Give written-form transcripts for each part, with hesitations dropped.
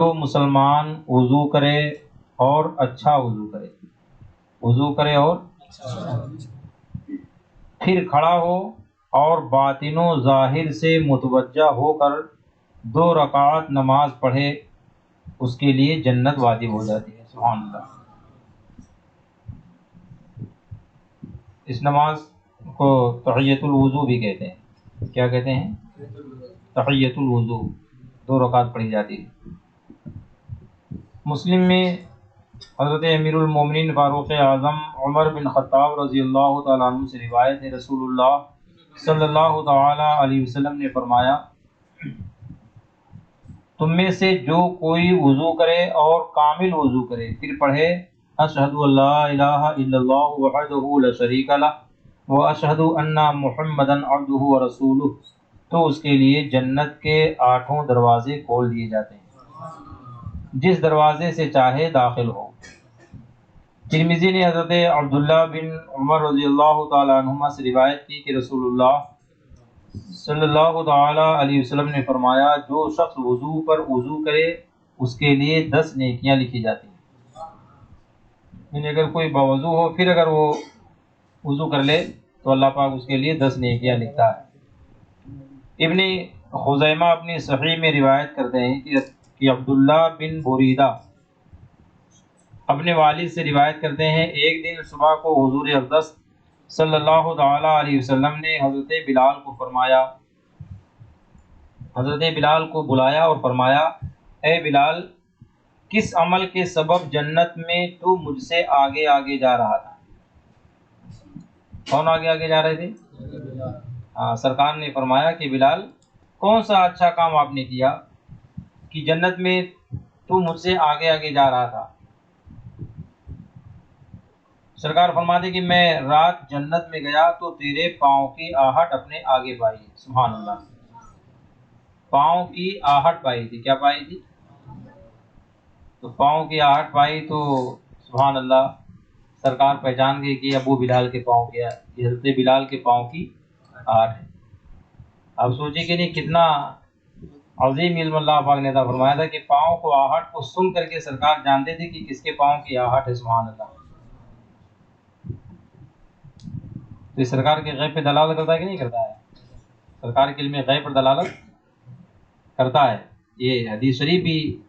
تو مسلمان وضو کرے اور اچھا وضو کرے، وضو کرے اور پھر کھڑا ہو اور باطن و ظاہر سے متوجہ ہو کر 2 رکعت نماز پڑھے، اس کے لیے جنت واجب ہو جاتی ہے۔ سبحان اللہ۔ اس نماز کو تحیۃ الوضو بھی کہتے ہیں۔ کیا کہتے ہیں؟ تحیۃ الوضو، 2 رکعت پڑھی جاتی ہے۔ مسلم میں حضرت امیر المومنین فاروق اعظم عمر بن خطاب رضی اللہ تعالیٰ عنہ سے روایت ہے، رسول اللہ صلی اللہ تعالیٰ علیہ وسلم نے فرمایا، تم میں سے جو کوئی وضو کرے اور کامل وضو کرے پھر پڑھے اشہد ان لا الہ الا اللہ وحدہ لا شریک لہ واشہد ان محمدا عبدہ ورسولہ، تو اس کے لیے جنت کے 8 دروازے کھول دیے جاتے ہیں، جس دروازے سے چاہے داخل ہو۔ ترمذی نے حضرت عبداللہ بن عمر رضی اللہ تعالیٰ عنہما سے روایت کی کہ رسول اللہ صلی اللہ تعالیٰ علیہ وسلم نے فرمایا، جو شخص وضو پر وضو کرے اس کے لیے 10 نیکیاں لکھی جاتی ہیں۔ یعنی اگر کوئی باوضو ہو پھر اگر وہ وضو کر لے تو اللہ پاک اس کے لیے 10 نیکیاں لکھتا ہے۔ ابن خزیمہ اپنی صحیح میں روایت کرتے ہیں کہ عبداللہ بن بریدہ اپنے والد سے روایت کرتے ہیں، ایک دن صبح کو حضور اقدس صلی اللہ تعالیٰ علیہ وسلم نے حضرت بلال کو بلایا اور فرمایا، اے بلال، کس عمل کے سبب جنت میں تو مجھ سے آگے آگے جا رہا تھا؟ کون آگے آگے جا رہے تھے؟ سرکار نے فرمایا کہ بلال، کون سا اچھا کام آپ نے کیا کہ جنت میں تو مجھ سے آگے آگے جا رہا تھا؟ سرکار فرماتے کہ میں رات جنت میں گیا تو تیرے پاؤں کی آہٹ اپنے آگے پائی۔ سبحان اللہ، پاؤں کی آہٹ پائی تھی۔ کیا پائی تھی؟ تو پاؤں کی آہٹ پائی تو سبحان اللہ، سرکار پہچان گئی کہ ابو بلال کے پاؤں کیا، یہ حضرت بلال کے پاؤں کی آہٹ ہے۔ اب سوچیں کہ نہیں کتنا عظیم علم اللہ پاک نے عطا فرمایا تھا کہ پاؤں کو آہٹ کو سن کر کے سرکار جانتے تھے کہ کس کے پاؤں کی آہٹ ہے۔ سبحان اللہ۔ تو یہ سرکار کے غیب پہ دلالت کرتا ہے کہ نہیں کرتا ہے؟ سرکار کے علم غیب پر دلالت کرتا ہے۔ یہ حدیث شریف بھی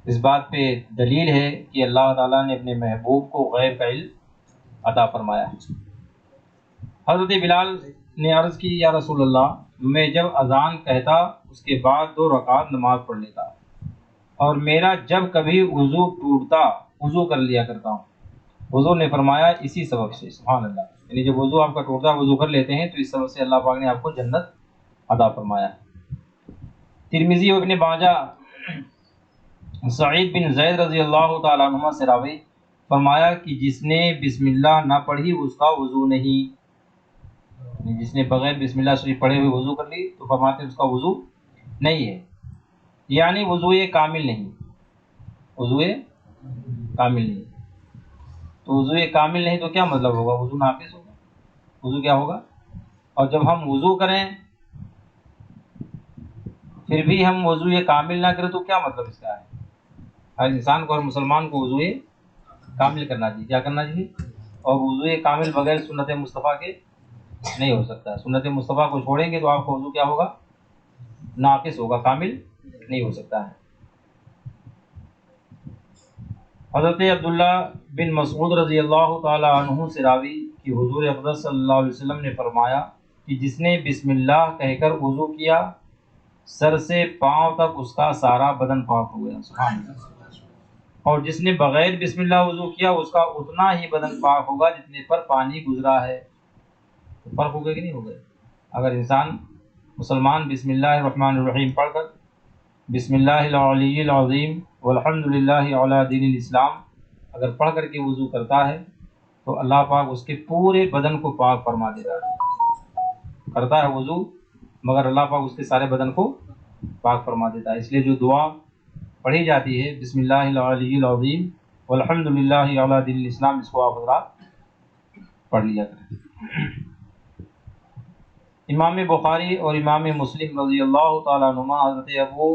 اس بات پہ دلیل ہے کہ اللہ تعالیٰ نے اپنے محبوب کو غیب کا علم عطا فرمایا۔ حضرت بلال نے عرض کی، یا رسول اللہ، میں جب اذان کہتا اس کے بعد 2 رکعت نماز پڑھ لیتا، اور میرا جب کبھی وضو ٹوٹتا وضو کر لیا کرتا ہوں۔ حضور نے فرمایا اسی سبب سے۔ سبحان اللہ، یعنی جب وضو آپ کا ٹوٹتا وضو کر لیتے ہیں تو اس سبب سے اللہ پاک نے آپ کو جنت عطا فرمایا۔ ترمذی و ابن ماجہ سعید بن زید رضی اللہ تعالیٰ عنہ سے راوی فرمایا کہ جس نے بسم اللہ نہ پڑھی اس کا وضو نہیں، جس نے بغیر بسم اللہ شریف پڑھے ہوئے وضو کر لی تو فرماتے اس کا وضو نہیں ہے، یعنی وضو کامل نہیں، وضو کامل نہیں۔ تو وضو کامل نہیں تو کیا مطلب ہوگا؟ وضو ناقص ہوگا، وضو کیا ہوگا؟ اور جب ہم وضو کریں پھر بھی ہم وضو کامل نہ کریں تو کیا مطلب اس کا ہے؟ ہر انسان کو، ہر مسلمان کو وضو کامل کرنا چاہیے۔ کیا کرنا چاہیے؟ اور وضو کامل بغیر سنت مصطفیٰ کے نہیں ہو سکتا۔ سنت مصطفیٰ کو چھوڑیں گے تو آپ کا وضو کیا ہوگا؟ ناقص ہوگا، کامل نہیں ہو سکتا ہے۔ حضرت عبداللہ بن مسعود رضی اللہ تعالی عنہ سے راوی کہ حضور اقدس صلی اللہ علیہ وسلم نے فرمایا کہ جس نے بسم اللہ کہہ کر وضو کیا سر سے پاؤں تک اس کا سارا بدن پاک ہو گیا۔ سبحان اللہ۔ اور جس نے بغیر بسم اللہ وضو کیا اس کا اتنا ہی بدن پاک ہوگا جتنے پر پانی گزرا ہے۔ تو فرق ہوگا کہ نہیں ہوگا؟ اگر انسان مسلمان بسم اللہ الرحمن الرحیم پڑھ کر بسم اللہ العلی العظیم والحمد للہ علی دین الاسلام اگر پڑھ کر کے وضو کرتا ہے تو اللہ پاک اس کے پورے بدن کو پاک فرما دیتا ہے۔ کرتا ہے وضو مگر اللہ پاک اس کے سارے بدن کو پاک فرما دیتا ہے۔ اس لیے جو دعا پڑھی جاتی ہے بسم اللہ العلی العظیم والحمد للہ علی دین الاسلام، اس کو آپ حضرات پڑھ لیا کریں۔ امام بخاری اور امام مسلم رضی اللہ تعالیٰ عنہما حضرت ابو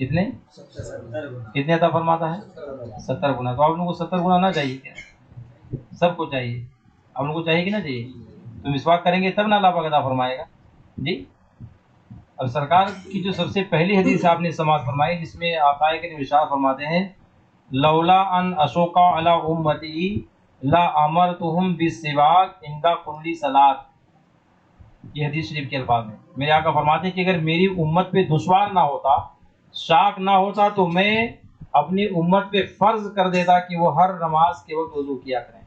کتنے کتنے عطا فرماتا ہے؟ 70 گنا. تو آپ لوگوں کو 70 گنا نہ چاہیے کیا؟ سب کو چاہیے. آپ لوگوں کو چاہیے کہ نہ چاہیے؟ تو مسواک کریں گے تب نہ اللہ پاک عطا فرمائے گا. جی. اب سرکار کی جو سب سے پہلی حدیث آپ نے سماعت فرمائی جس میں آقا کریم ارشاد فرماتے ہیں لولا ان اشوق علی امتی لا امرتهم بالسواک عند كل صلاۃ. یہ حدیث شریف کے الفاظ ہیں. میرے آقا فرماتے ہیں کہ اگر میری امت پہ دشوار نہ ہوتا، شاق نہ ہوتا، تو میں اپنی امت پہ فرض کر دیتا کہ وہ ہر نماز کے وقت وضو کیا کریں،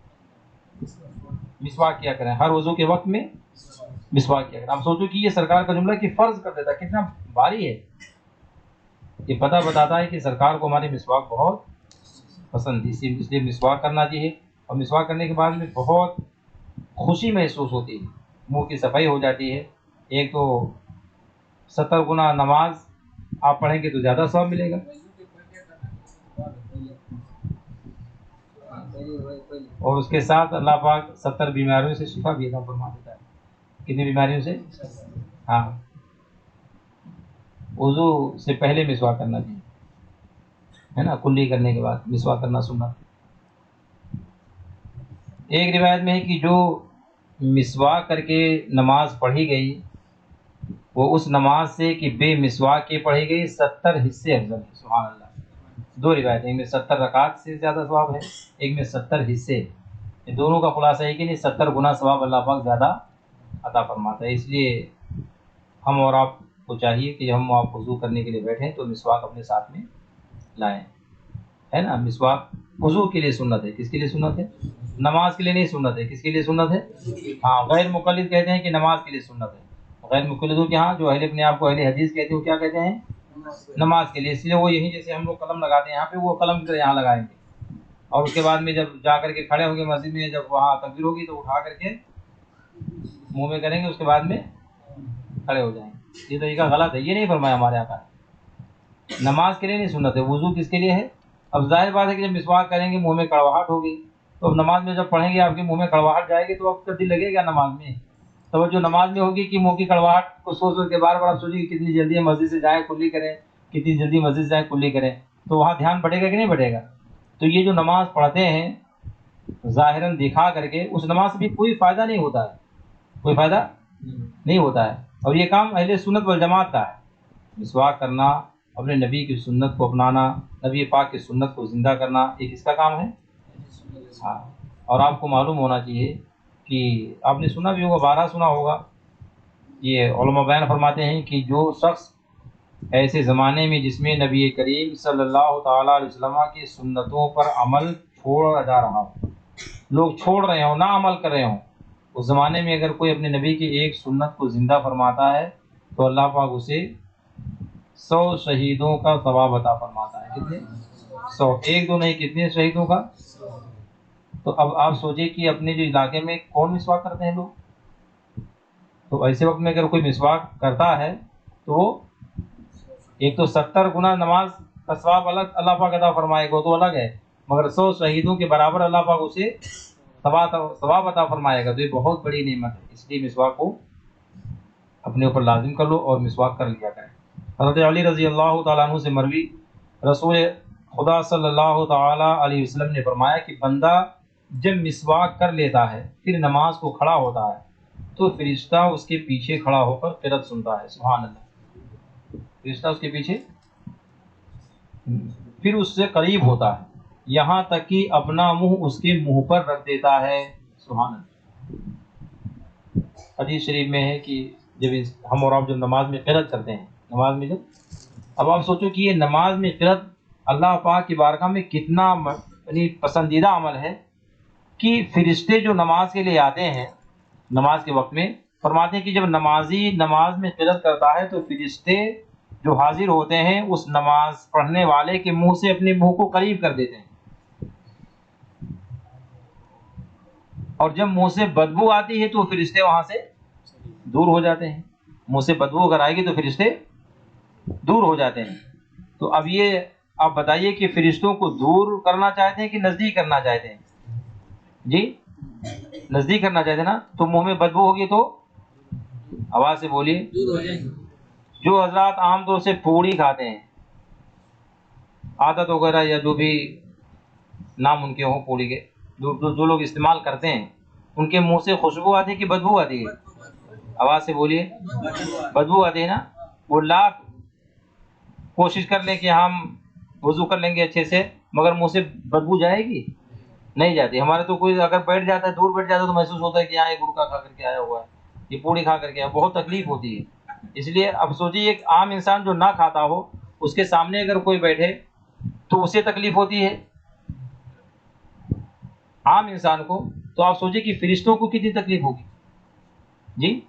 مسواک کیا کریں، ہر وضو کے وقت میں مسواک کیا کریں. اب سوچو کہ یہ سرکار کا جملہ کہ فرض کر دیتا کتنا بھاری ہے. یہ پتہ بتاتا ہے کہ سرکار کو ہماری مسواک بہت پسند ہے، اس لیے مسواک کرنا چاہیے. اور مسواک کرنے کے بعد میں بہت خوشی محسوس ہوتی ہے، منہ کی صفائی ہو جاتی ہے. ایک تو 70 گنا نماز آپ پڑھیں گے تو زیادہ ثواب ملے گا، اور اس کے ساتھ اللہ پاک 70 بیماریوں سے شفا بھی عطا فرما دیتا ہے. کتنی بیماریوں سے؟ ہاں. وضو سے پہلے مسواک کرنا چاہیے، ہے نا. کلی کرنے کے بعد مسواک کرنا سنت. ایک روایت میں ہے کہ جو مسواک کر کے نماز پڑھی گئی وہ اس نماز سے کہ بے مسواک کے پڑھی گئی 70 حصے افضل ہے. سبحان اللہ. دو روایتیں، ایک میں 70 رکعات سے زیادہ ثواب ہے، ایک میں 70 حصے. یہ دونوں کا خلاصہ ہے کہ نہیں 70 گنا ثواب اللہ پاک زیادہ عطا فرماتا ہے. اس لیے ہم اور آپ کو چاہیے کہ ہم آپ وضو کرنے کے لیے بیٹھیں تو مسواک اپنے ساتھ میں لائیں، ہے نا. مسواک وضو کے لیے سنت ہے. کس کے لیے سنت ہے؟ نماز کے لیے نہیں سنت ہے. کس کے لیے سنت ہے؟ ہاں. غیر مقلد کہتے ہیں کہ نماز کے لیے سنت ہے. غیر مقلدوں کے ہاں جو اپنے آپ کو اہل حدیث کہتے ہیں وہ کیا کہتے ہیں؟ نماز کے لیے. اس لیے وہ یہی جیسے ہم لوگ قلم لگاتے ہیں یہاں پہ وہ قلم کی طرح یہاں لگائیں گے، اور اس کے بعد میں جب جا کر کے کھڑے ہوں گے مسجد میں، جب وہاں تکبیر ہوگی تو اٹھا کر کے منہ میں کریں گے، اس کے بعد میں کھڑے ہو جائیں گے. یہ طریقہ غلط ہے. یہ نہیں فرمایا ہمارے آقا نے. نماز کے لیے نہیں سنت ہے. وضو کس کے لیے ہے؟ اب ظاہر بات ہے کہ جب مسواک کریں گے منہ میں کڑواہٹ ہوگی تو اب نماز میں جب پڑھیں گے آپ کے منہ میں کڑواہٹ جائے گی تو آپ کا دل لگے گا نماز میں. تو جو نماز میں ہوگی کہ منہ کی کڑواہٹ کو سوچ سوچ کے بار بار آپ سوچیں کہ کتنی جلدی مسجد سے جائیں کلی کریں، کتنی جلدی مسجد سے جائیں کلی کریں، تو وہاں دھیان بڑھے گا کہ نہیں بڑھے گا؟ تو یہ جو نماز پڑھتے ہیں ظاہراً دکھا کر کے اس نماز سے بھی کوئی فائدہ نہیں ہوتا ہے، کوئی فائدہ نہیں ہوتا ہے. اور یہ کام اہل سنت والجماعت کا ہے. مسواک کرنا، اپنے نبی کی سنت کو اپنانا، نبی پاک کی سنت کو زندہ کرنا، یہ کس کا کام ہے؟ ہاں. اور آپ کو معلوم ہونا چاہیے کہ آپ نے سنا بھی ہوگا، بارہ سنا ہوگا، یہ علماء بیان فرماتے ہیں کہ جو شخص ایسے زمانے میں جس میں نبی کریم صلی اللہ تعالیٰ علیہ وسلم کی سنتوں پر عمل چھوڑا جا رہا ہو، لوگ چھوڑ رہے ہوں، نہ عمل کر رہے ہوں، اس زمانے میں اگر کوئی اپنے نبی کی ایک سنت کو زندہ فرماتا ہے تو اللہ پاک اسے 100 شہیدوں کا ثواب عطا فرماتا ہے. کتنے؟ 100. ایک دو نہیں، کتنے شہیدوں کا؟ تو اب آپ سوچیں کہ اپنے جو علاقے میں کون مسواک کرتے ہیں لوگ، تو ایسے وقت میں اگر کوئی مسواک کرتا ہے تو وہ ایک تو 70 گنا نماز کا ثواب الگ اللہ پاک عطا فرمائے گا تو الگ ہے، مگر 100 شہیدوں کے برابر اللہ پاک اسے ثواب عطا فرمائے گا. تو یہ بہت بڑی نعمت ہے. اس لیے مسواک کو اپنے اوپر لازم کر لو اور مسواک کر لیا کریں. حضرت علی رضی اللہ تعالیٰ عنہ سے مروی رسول خدا صلی اللہ تعالیٰ علیہ وسلم نے فرمایا کہ بندہ جب مسواک کر لیتا ہے پھر نماز کو کھڑا ہوتا ہے تو فرشتہ اس کے پیچھے کھڑا ہو کر قرأت سنتا ہے. سبحان اللہ. فرشتہ اس کے پیچھے پھر اس سے قریب ہوتا ہے یہاں تک کہ اپنا منہ اس کے منہ پر رکھ دیتا ہے. سبحان اللہ. حدیث شریف میں ہے کہ جب ہم اور آپ جب نماز میں قرأت کرتے ہیں، نماز میں اب آپ سوچو کہ یہ نماز میں قرأت اللہ پاک کی بارگاہ میں کتنا یعنی پسندیدہ عمل ہے کہ فرشتے جو نماز کے لیے آتے ہیں نماز کے وقت میں فرماتے ہیں کہ جب نمازی نماز میں قرأت کرتا ہے تو فرشتے جو حاضر ہوتے ہیں اس نماز پڑھنے والے کے منہ سے اپنے منہ کو قریب کر دیتے ہیں، اور جب منہ سے بدبو آتی ہے تو فرشتے وہاں سے دور ہو جاتے ہیں. منہ سے بدبو اگر آئے گی تو فرشتے دور ہو جاتے ہیں. تو اب یہ آپ بتائیے کہ فرشتوں کو دور کرنا چاہتے ہیں کہ نزدیک کرنا چاہتے ہیں؟ جی نزدیک کرنا چاہتے ہیں نا. تو منہ میں بدبو ہوگی تو آواز سے بولیے. جو حضرات عام طور سے پوڑی کھاتے ہیں عادت وغیرہ یا جو بھی نام ان کے ہوں پوڑی کے، جو لوگ استعمال کرتے ہیں، ان کے منہ سے خوشبو آتی ہے کہ بدبو آتی ہے؟ آواز سے بولیے، بدبو آتی ہے نا؟ وہ لاکھ کوشش کر لیں کہ ہم وضو کر لیں گے اچھے سے، مگر منہ سے بدبو جائے گی؟ نہیں جاتی. ہمارے تو کوئی اگر بیٹھ جاتا ہے، دور بیٹھ جاتا ہے، تو محسوس ہوتا ہے کہ یہاں یہ گڑکا کھا کر کے آیا ہوا ہے، یہ پوڑی کھا کر کے آیا، بہت تکلیف ہوتی ہے. اس لیے اب سوچیے ایک عام انسان جو نہ کھاتا ہو، اس کے سامنے اگر کوئی بیٹھے تو اسے تکلیف ہوتی ہے عام انسان کو، تو آپ سوچیے کہ فرشتوں کو کتنی تکلیف ہوگی. جی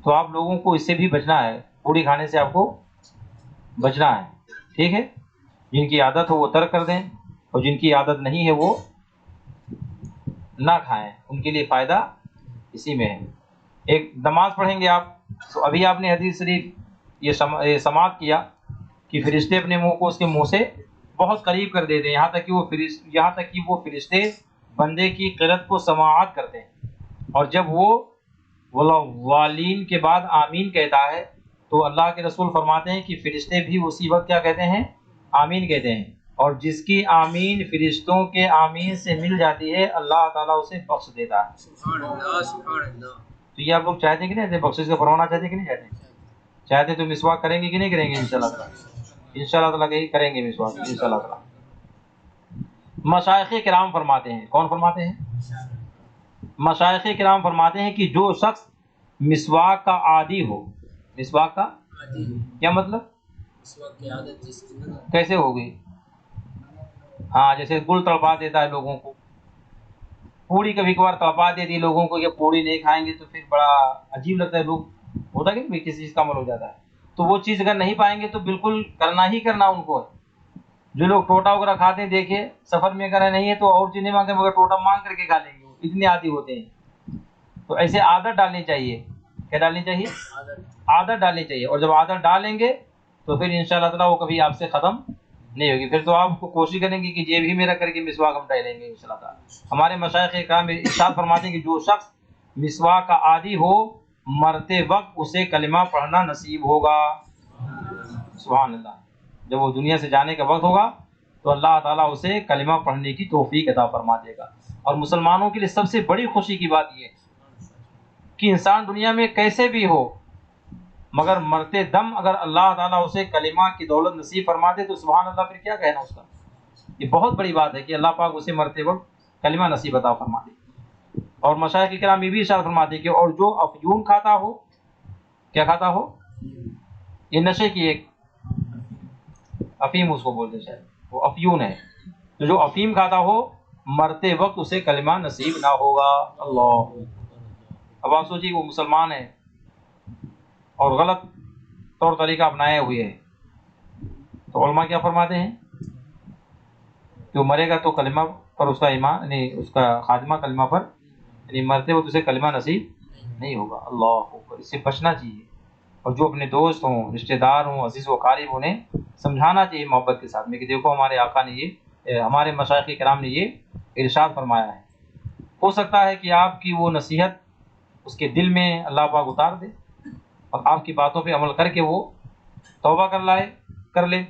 تو آپ لوگوں کو اس سے بھی بچنا ہے، پوڑی کھانے سے آپ کو بچنا ہے. ٹھیک ہے، جن کی عادت ہو وہ ترک کر دیں، اور جن کی عادت نہیں ہے وہ نہ کھائیں، ان کے لیے فائدہ اسی میں ہے. ایک نماز پڑھیں گے آپ، تو ابھی آپ نے حدیث شریف یہ سماعت کیا کہ فرشتے اپنے منہ کو اس کے منہ سے بہت قریب کر دیتے ہیں، یہاں تک کہ وہ فرشتے بندے کی قرت کو سماعت کرتے ہیں. اور جب وہ والین کے بعد آمین کہتا ہے تو اللہ کے رسول فرماتے ہیں کہ فرشتے بھی اسی وقت کیا کہتے ہیں؟ آمین کہتے ہیں. اور جس کی آمین فرشتوں کے آمین سے مل جاتی ہے، اللہ تعالیٰ اسے بخش دیتا ہے. سبحان اللہ سبحان اللہ. تو یہ آپ لوگ چاہتے ہیں کہ نہیں؟ بخشش کا فرمانا چاہتے ہیں کہ نہیں چاہتے؟ چاہتے تو مسواک کریں گے کہ نہیں کریں گے؟ انشاءاللہ تعالیٰ انشاءاللہ تعالیٰ کہ کریں گے مسواک انشاءاللہ تعالیٰ. مشائخ کرام فرماتے ہیں، کون فرماتے ہیں؟ مشائخ کرام فرماتے ہیں کہ جو شخص مسواک کا عادی ہو، مسواک کا کیا مطلب؟ مسواک کی عادت جس کی نہ کیسے ہوگی؟ ہاں جیسے گل تڑپا دیتا ہے لوگوں کو، پوڑی کبھی کبھار تڑپا دیتی ہے لوگوں کو، کہ پوڑی نہیں کھائیں گے تو پھر بڑا عجیب لگتا ہے، لوگ ہوتا ہے کہ کسی چیز کا عمل ہو جاتا ہے، تو وہ چیز اگر نہیں پائیں گے تو بالکل کرنا ہی کرنا ان کو ہے. جو لوگ ٹوٹا وغیرہ کھاتے ہیں، دیکھیے سفر میں کرے نہیں ہے تو اور چیز نہیں مانگے مگر ٹوٹا مانگ کر کے کھا لیں گے، اتنے عادی ہوتے ہیں. تو ایسے عادت ڈالنی چاہیے. کیا ڈالنی چاہیے؟ عادت ڈالنی چاہیے. اور جب عادت ڈالیں گے تو پھر انشاءاللہ تعالیٰ وہ کبھی آپ سے ختم نہیں ہوگی. پھر تو آپ کو کوشش کریں گے کہ یہ بھی میرا کر کے مسواک ہم ڈالیں گے انشاءاللہ تعالیٰ. ہمارے مشائخ کرام ارشاد فرماتے ہیں کہ جو شخص مسواک کا عادی ہو، مرتے وقت اسے کلمہ پڑھنا نصیب ہوگا. سبحان اللہ. جب وہ دنیا سے جانے کا وقت ہوگا تو اللہ تعالیٰ اسے کلمہ پڑھنے کی توفیق عطا فرما دے گا. اور مسلمانوں کے لیے سب سے بڑی خوشی کی بات یہ ہے کہ انسان دنیا میں کیسے بھی ہو، مگر مرتے دم اگر اللہ تعالیٰ اسے کلمہ کی دولت نصیب فرما دے تو سبحان اللہ، پھر کیا کہنا اس کا. یہ بہت بڑی بات ہے کہ اللہ پاک اسے مرتے وقت کلمہ نصیب عطا فرما دے. اور مشائخ کرام یہ بھی ارشاد فرماتے ہیں کہ اور جو افیون کھاتا ہو، کیا کھاتا ہو؟ یہ نشے کی ایک افیم اس کو بولتے ہیں شاید، وہ افیون ہے. تو جو افیم کھاتا ہو مرتے وقت اسے کلمہ نصیب نہ ہوگا. اللہ. اب آپ سوچیے وہ مسلمان ہے اور غلط طور طریقہ اپنائے ہوئے ہے، تو علماء کیا فرماتے ہیں کہ وہ مرے گا تو کلمہ پر اس کا ایمان، یعنی اس کا خاتمہ کلمہ پر، یعنی مرتے وقت اسے کلمہ نصیب نہیں ہوگا. اللہ اکبر. اس سے بچنا چاہیے. اور جو اپنے دوست ہوں، رشتہ دار ہوں، عزیز و قارب، انہیں سمجھانا چاہیے محبت کے ساتھ میں کہ دیکھو ہمارے آقا نے یہ، ہمارے مشائخ کرام نے یہ ارشاد فرمایا ہے. ہو سکتا ہے کہ آپ کی وہ نصیحت اس کے دل میں اللہ پاک اتار دے اور آپ کی باتوں پہ عمل کر کے وہ توبہ کر لے،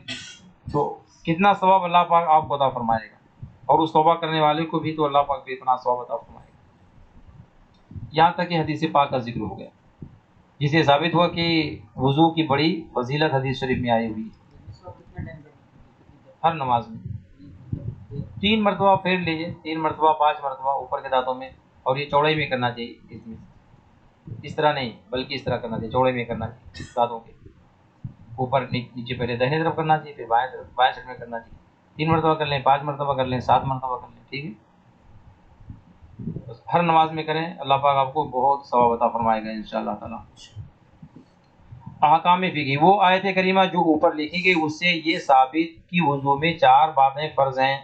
تو کتنا ثواب اللہ پاک آپ کو عطا فرمائے گا. اور اس توبہ کرنے والے کو بھی تو اللہ پاک بے پناہ ثواب عطا فرمائے گا. یہاں تک کہ حدیث پاک کا ذکر ہو گیا جسے ثابت ہوا کہ وضو کی بڑی فضیلت حدیث شریف میں آئی ہوئی ہے. ہر نماز میں 3 مرتبہ پھیر لیجیے، 3 مرتبہ 5 مرتبہ اوپر کے دانتوں میں. اور یہ چوڑائی میں کرنا چاہیے، اس میں اس طرح نہیں بلکہ اس طرح کرنا چاہیے، چوڑے میں کرنا چاہیے. دانتوں کے اوپر نیچے پہلے دہنے طرف کرنا چاہیے، پھر بائیں طرف بائیں سائڈ میں کرنا چاہیے. 3 مرتبہ کر لیں، 5 مرتبہ کر لیں، 7 مرتبہ کر لیں. ٹھیک ہے، بس ہر نماز میں کریں، اللہ پاک آپ کو بہت ثواب عطا فرمائے گا انشاءاللہ تعالیٰ. احکام فقہی، وہ آیت کریمہ جو اوپر لکھی گئی اس سے یہ ثابت کہ وضو میں 4 باتیں فرض ہیں.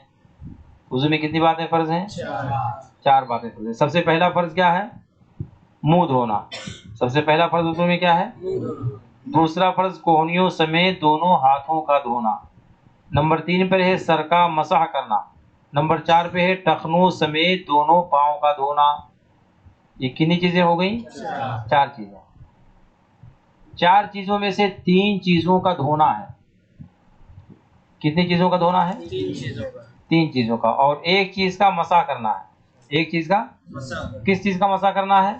وضو میں کتنی باتیں فرض ہیں؟ 4 باتیں فرض ہیں. سب سے پہلا فرض کیا ہے؟ منہ دھونا. سب سے پہلا فرض وضو میں کیا ہے؟ دوسرا فرض کوہنیوں سمیت دونوں ہاتھوں کا دھونا. نمبر 3 پر ہے سر کا مسح کرنا. نمبر 4 پہ ہے ٹخنوں سمیت دونوں پاؤں کا دھونا. یہ کتنی چیزیں ہو گئیں؟ 4 چیزیں. 4 چیزوں میں سے 3 چیزوں کا دھونا ہے. کتنی چیزوں کا دھونا ہے؟ 3 چیزوں کا 3 چیزوں کا. اور ایک چیز کا مسح کرنا ہے. ایک چیز کا مسا کس چیز کا مسح کرنا ہے؟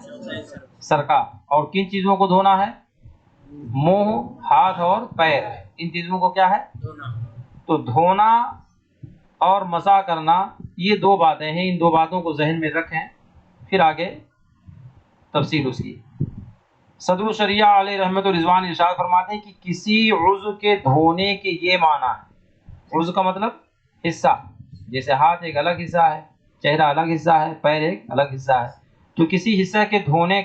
سر کا. اور کن چیزوں کو دھونا ہے؟ منہ، ہاتھ اور پیر. ان چیزوں کو کیا ہے؟ دھونا. تو دھونا اور مسح کرنا یہ 2 باتیں ہیں. ان 2 باتوں کو ذہن میں رکھیں، پھر آگے تفصیل اس کی. صدر الشریعہ علیہ رحمت و رضوان ارشاد فرماتے ہیں کہ کسی عضو کے دھونے کے یہ معنی ہے. عضو کا مطلب حصہ. جیسے ہاتھ ایک الگ حصہ ہے، چہرہ الگ حصہ ہے، پیر ایک الگ حصہ ہے. تو کسی حصہ کے دھونے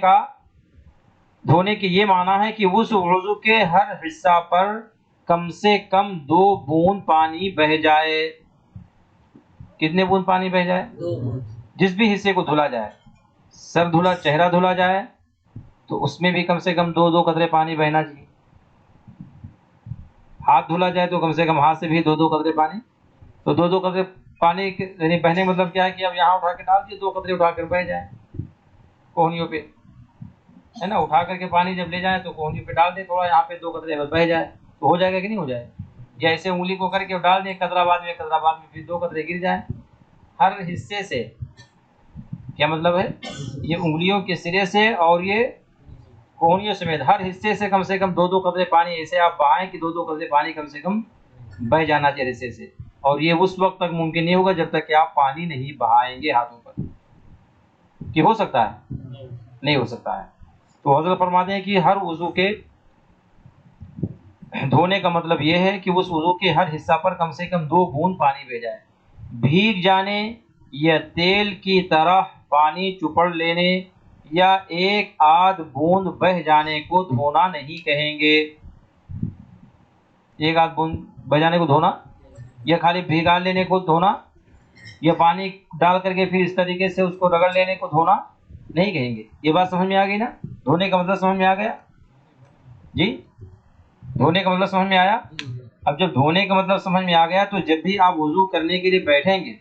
کے یہ معنی ہے کہ اس عضو کے ہر حصہ پر کم سے کم 2 بوند پانی بہہ جائے. کتنے بوند پانی بہہ جائے؟ 2 جس بھی حصے کو دھلا جائے، سر دھلا، چہرہ دھلا جائے تو اس میں بھی کم سے کم 2 قطرے پانی بہنا چاہیے. ہاتھ دھلا جائے تو کم سے کم ہاتھ سے بھی 2 قطرے پانی. تو 2 قطرے پانی یعنی بہنے مطلب کیا ہے کہ اب یہاں اٹھا کے ڈال دیے، 2 قطرے اٹھا کر بہ جائیں کوہنیوں پہ، ہے نا. اٹھا کر کے پانی جب لے جائیں تو کوہنیوں پہ ڈال دیں، تھوڑا یہاں پہ 2 قطرے بہ جائے تو ہو جائے گا کہ نہیں ہو جائے؟ یا ایسے انگلی کو کر کے ڈال دیں، قطرہ بعد میں پھر 2 قطرے گر جائیں. ہر حصے سے کیا مطلب ہے؟ یہ انگلیوں کے سرے سے اور یہ کوہنیوں سمیت ہر حصے سے کم 2 قطرے پانی ایسے آپ بہائیں کہ 2 قطرے پانی کم سے کم بہ جانا چاہیے حصے سے. اور یہ اس وقت تک ممکن نہیں ہوگا جب تک کہ آپ پانی نہیں بہائیں گے ہاتھوں پر. کہ ہو سکتا ہے؟ نہیں ہو سکتا ہے. تو حضرت فرماتے ہیں کہ ہر وضو کے دھونے کا مطلب یہ ہے کہ اس وضو کے ہر حصہ پر کم سے کم 2 بوند پانی بہ جائے. بھیگ جانے یا تیل کی طرح پانی چپڑ لینے یا 1 آدھ بوند بہ جانے کو دھونا نہیں کہیں گے. 1 آدھ بوند بہ جانے کو دھونا، یا خالی بھیگا لینے کو دھونا، یا پانی ڈال کر کے پھر اس طریقے سے اس کو رگڑ لینے کو دھونا نہیں کہیں گے. یہ بات سمجھ میں آ گئی نا؟ دھونے کا مطلب سمجھ میں آ گیا جی؟ دھونے کا مطلب سمجھ میں آیا؟ اب جب دھونے کا مطلب سمجھ میں آ گیا تو جب بھی آپ وضو کرنے کے لیے بیٹھیں گے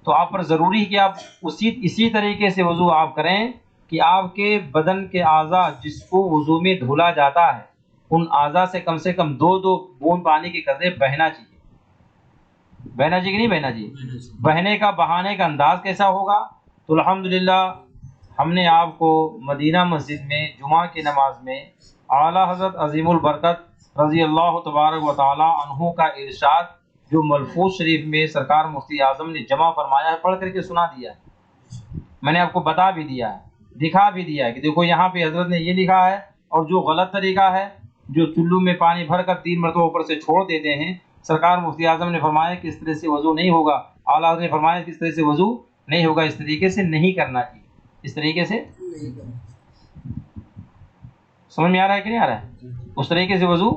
تو آپ پر ضروری ہے کہ آپ اسی طریقے سے وضو آپ کریں کہ آپ کے بدن کے اعضاء جس کو وضو میں دھلا جاتا ہے ان اعضاء سے کم 2 بوند پانی کے قطرے بہنا چاہیے. بہنا چاہیے کہ نہیں بہنا چاہیے؟ بہنے کا بہانے کا انداز کیسا ہوگا؟ تو الحمدللہ ہم نے آپ کو مدینہ مسجد میں جمعہ کی نماز میں اعلیٰ حضرت عظیم البرکت رضی اللہ تبارک و تعالی عنہ کا ارشاد جو ملفوظ شریف میں سرکار مفتی اعظم نے جمع فرمایا ہے پڑھ کر کے سنا دیا ہے. میں نے آپ کو بتا بھی دیا ہے، دکھا بھی دیا ہے کہ دیکھو یہاں پہ حضرت نے یہ لکھا ہے، اور جو غلط طریقہ ہے جو چلو میں پانی بھر کر 3 مرتبہ اوپر سے چھوڑ دیتے ہیں، سرکار مفتی اعظم نے فرمایا کہ اس طرح سے وضو نہیں ہوگا. اعلیٰ حضرت نے فرمایا کہ اس طرح سے وضو نہیں ہوگا، اس طریقے سے نہیں کرنا چاہیے. اس طریقے سے سمجھ میں آ رہا ہے کہ نہیں آ رہا ہے؟ اس طریقے سے وضو،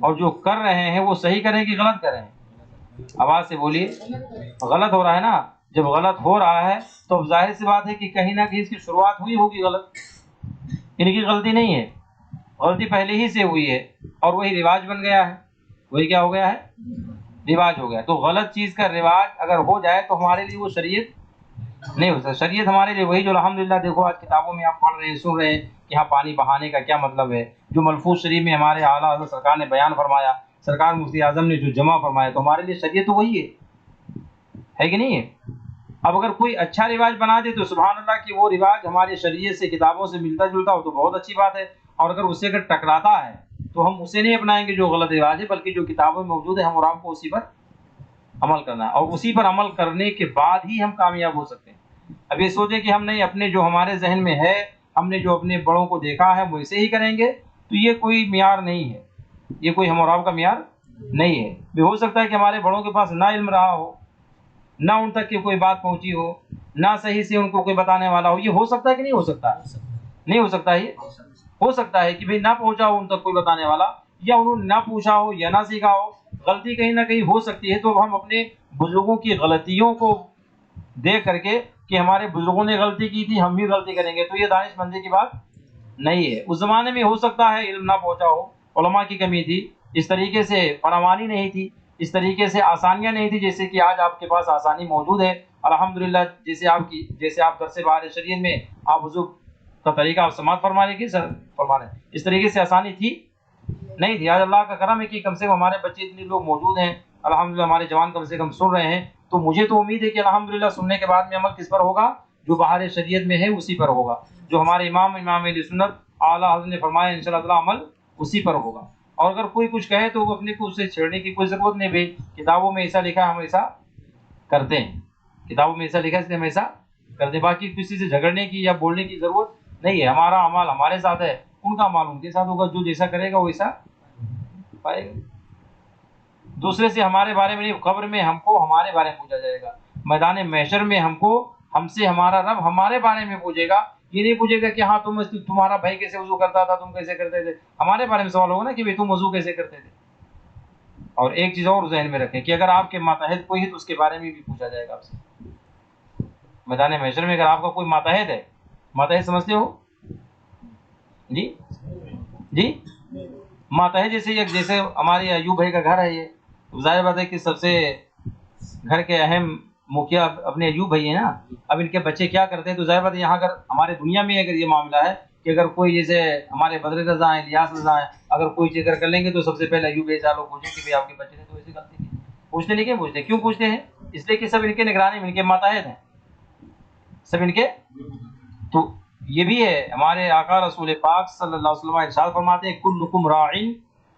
اور جو کر رہے ہیں وہ صحیح کریں کہ غلط کریں؟ آواز سے بولیے. غلط ہو رہا ہے نا. جب غلط ہو رہا ہے تو ظاہر سی بات ہے کہ کہیں نہ کہیں اس کی شروعات ہوئی ہوگی غلط. ان کی غلطی نہیں ہے، غلطی پہلے ہی سے ہوئی ہے اور وہی رواج بن گیا ہے. وہی کیا ہو گیا ہے؟ رواج ہو گیا. تو غلط چیز کا رواج اگر ہو جائے تو ہمارے لیے وہ شریعت نہیں ہو سکتا. شریعت ہمارے لیے وہی جو الحمدللہ دیکھو آج کتابوں میں آپ پڑھ رہے ہیں، سن رہے ہیں کہ یہاں پانی بہانے کا کیا مطلب ہے، جو ملفوظ شریف میں ہمارے اعلیٰ حضرت سرکار نے بیان فرمایا، سرکار مفتی اعظم نے جو جمع فرمایا، تو ہمارے لیے شریعت تو وہی ہے کہ نہیں ہے؟ اب اگر کوئی اچھا رواج بنا دے تو سبحان اللہ کہ وہ رواج ہماری شریعت سے کتابوں سے ملتا جلتا ہو تو بہت اچھی بات ہے. اور اگر اس سے اگر ٹکراتا ہے تو ہم اسے نہیں اپنائیں گے جو غلط رواج ہے، بلکہ جو کتابوں میں موجود ہے ہم اور آپ کو اسی پر عمل کرنا ہے، اور اسی پر عمل کرنے کے بعد ہی ہم کامیاب ہو سکتے ہیں. اب یہ سوچیں کہ ہم نے اپنے جو ہمارے ذہن میں ہے، ہم نے جو اپنے بڑوں کو دیکھا ہے وہ ایسے ہی کریں گے، تو یہ کوئی معیار نہیں ہے، یہ کوئی ہم اور آپ کا معیار نہیں ہے. بھی ہو سکتا ہے کہ ہمارے بڑوں کے پاس نہ علم رہا ہو، نہ ان تک کی کوئی بات پہنچی ہو، نہ صحیح سے ان کو کوئی بتانے والا ہو. یہ ہو سکتا ہے کہ نہیں ہو سکتا؟ نہیں ہو سکتا. یہ ہو سکتا ہے کہ بھئی نہ پہنچا ہو ان تک کوئی بتانے والا، یا انہوں نے نہ پوچھا ہو یا نہ سیکھا ہو. غلطی کہیں نہ کہیں ہو سکتی ہے. تو اب ہم اپنے بزرگوں کی غلطیوں کو دیکھ کر کے کہ ہمارے بزرگوں نے غلطی کی تھی ہم بھی غلطی کریں گے، تو یہ دانش مندی کی بات نہیں ہے. اس زمانے میں ہو سکتا ہے علم نہ پہنچا ہو، علماء کی کمی تھی، اس طریقے سے فراوانی نہیں تھی، اس طریقے سے آسانیاں نہیں تھی جیسے کہ آج آپ کے پاس آسانی موجود ہے الحمدللہ. جیسے آپ درس بار شریعت میں آپ وضو کا طریقہ آپ سماعت فرما رہے کہ سر فرما رہے، اس طریقے سے آسانی تھی نہیں تھی. آج اللہ کا کرم ہے کہ کم سے کم ہمارے بچے اتنے لوگ موجود ہیں الحمدللہ ہمارے جوان کم سے کم سن رہے ہیں، تو مجھے تو امید ہے کہ الحمدللہ سننے کے بعد میں عمل کس پر ہوگا؟ جو بہار شریعت میں ہے اسی پر ہوگا، جو ہمارے امام اہل سنت اعلیٰ حضرت نے فرمایا انشاءاللہ تعالی عمل اسی پر ہوگا۔ اور اگر کوئی کچھ کہے تو اپنے کو اسے چھیڑنے کی کوئی ضرورت نہیں بھائی، کتابوں میں ایسا لکھا ہے ہم ایسا کرتے ہیں، کتابوں میں ایسا لکھا ہے اس لیے ہم ایسا کرتے ہیں، باقی کسی سے جھگڑنے کی یا بولنے کی ضرورت نہیں ہے۔ ہمارا اعمال ہمارے ساتھ ہے، ان کا اعمال ان کے ساتھ ہوگا، جو جیسا کرے گا وہ ویسا پائے گا۔ دوسرے سے ہمارے بارے میں نہیں، قبر میں ہم کو ہمارے بارے میں پوچھا جائے گا، میدان محشر میں ہم سے ہمارا رب ہمارے بارے میں پوچھے گا، یہ نہیں پوچھے گا کہ ہاں تمہارا بھائی کیسے وضو کرتا تھا، تم کیسے کرتے تھے، ہمارے بارے میں سوال ہوگا نا کہ تم وضو کیسے کرتے تھے۔ اور ایک چیز اور ذہن میں رکھیں کہ اگر آپ کے ماتحت کوئی ہے تو اس کے بارے میں بھی پوچھا جائے گا آپ سے میدان محشر میں۔ اگر آپ کا کوئی ماتحت ہے، ماتحت سمجھتے ہو جی؟ جی ماتحت جیسے ہماری ایوب بھائی کا گھر ہے، یہ تو ظاہر بات ہے کہ سب سے گھر کے اہم مکھیا اپنے ایوب بھائی ہیں نا۔ اب ان کے بچے کیا کرتے ہیں تو ظاہر بات ہے یہاں اگر ہمارے دنیا میں اگر یہ معاملہ ہے کہ اگر کوئی جیسے ہمارے بدر رضا ہیں، الیاس رضا ہیں، اگر کوئی چیز کر لیں گے تو سب سے پہلے ایوب بھائی صاحب پوچھیں کہ آپ کے بچے نے تو ایسی غلطی کی۔ پوچھتے نہیں کہ پوچھتے، کیوں پوچھتے ہیں؟ اس لیے کہ سب ان کے نگرانی میں ان کے ماتحت ہیں، سب ان کے۔ تو یہ بھی ہے ہمارے آقا رسول پاک صلی اللہ علیہ وسلم ارشاد فرماتے ہیں کلکم راع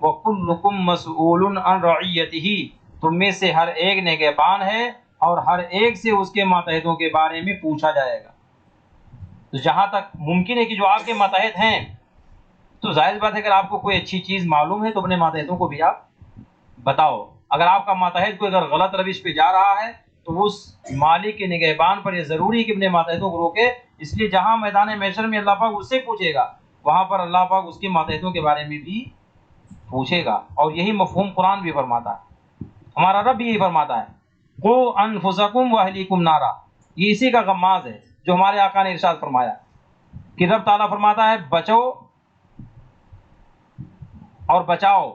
وکلکم مسئول عن رعیتہ، تم میں سے ہر ایک نگہبان ہے اور ہر ایک سے اس کے ماتحتوں کے بارے میں پوچھا جائے گا۔ تو جہاں تک ممکن ہے کہ جو آپ کے ماتحت ہیں تو ظاہر بات ہے اگر آپ کو کوئی اچھی چیز معلوم ہے تو اپنے ماتحتوں کو بھی آپ بتاؤ۔ اگر آپ کا ماتحت کوئی اگر غلط روش پہ جا رہا ہے تو اس مالک کے نگہبان پر یہ ضروری ہے کہ اپنے ماتحتوں کو روکے، اس لیے جہاں میدان محشر میں اللہ پاک اس سے پوچھے گا وہاں پر اللہ پاک اس کے ماتحتوں کے بارے میں بھی پوچھے گا۔ اور یہی مفہوم قرآن بھی فرماتا ہے، ہمارا رب بھی یہی فرماتا ہے قوا انفسکم واہلیکم نارا، یہ اسی کا غماز ہے جو ہمارے آقا نے ارشاد فرمایا کہ رب تعالیٰ فرماتا ہے بچو اور بچاؤ،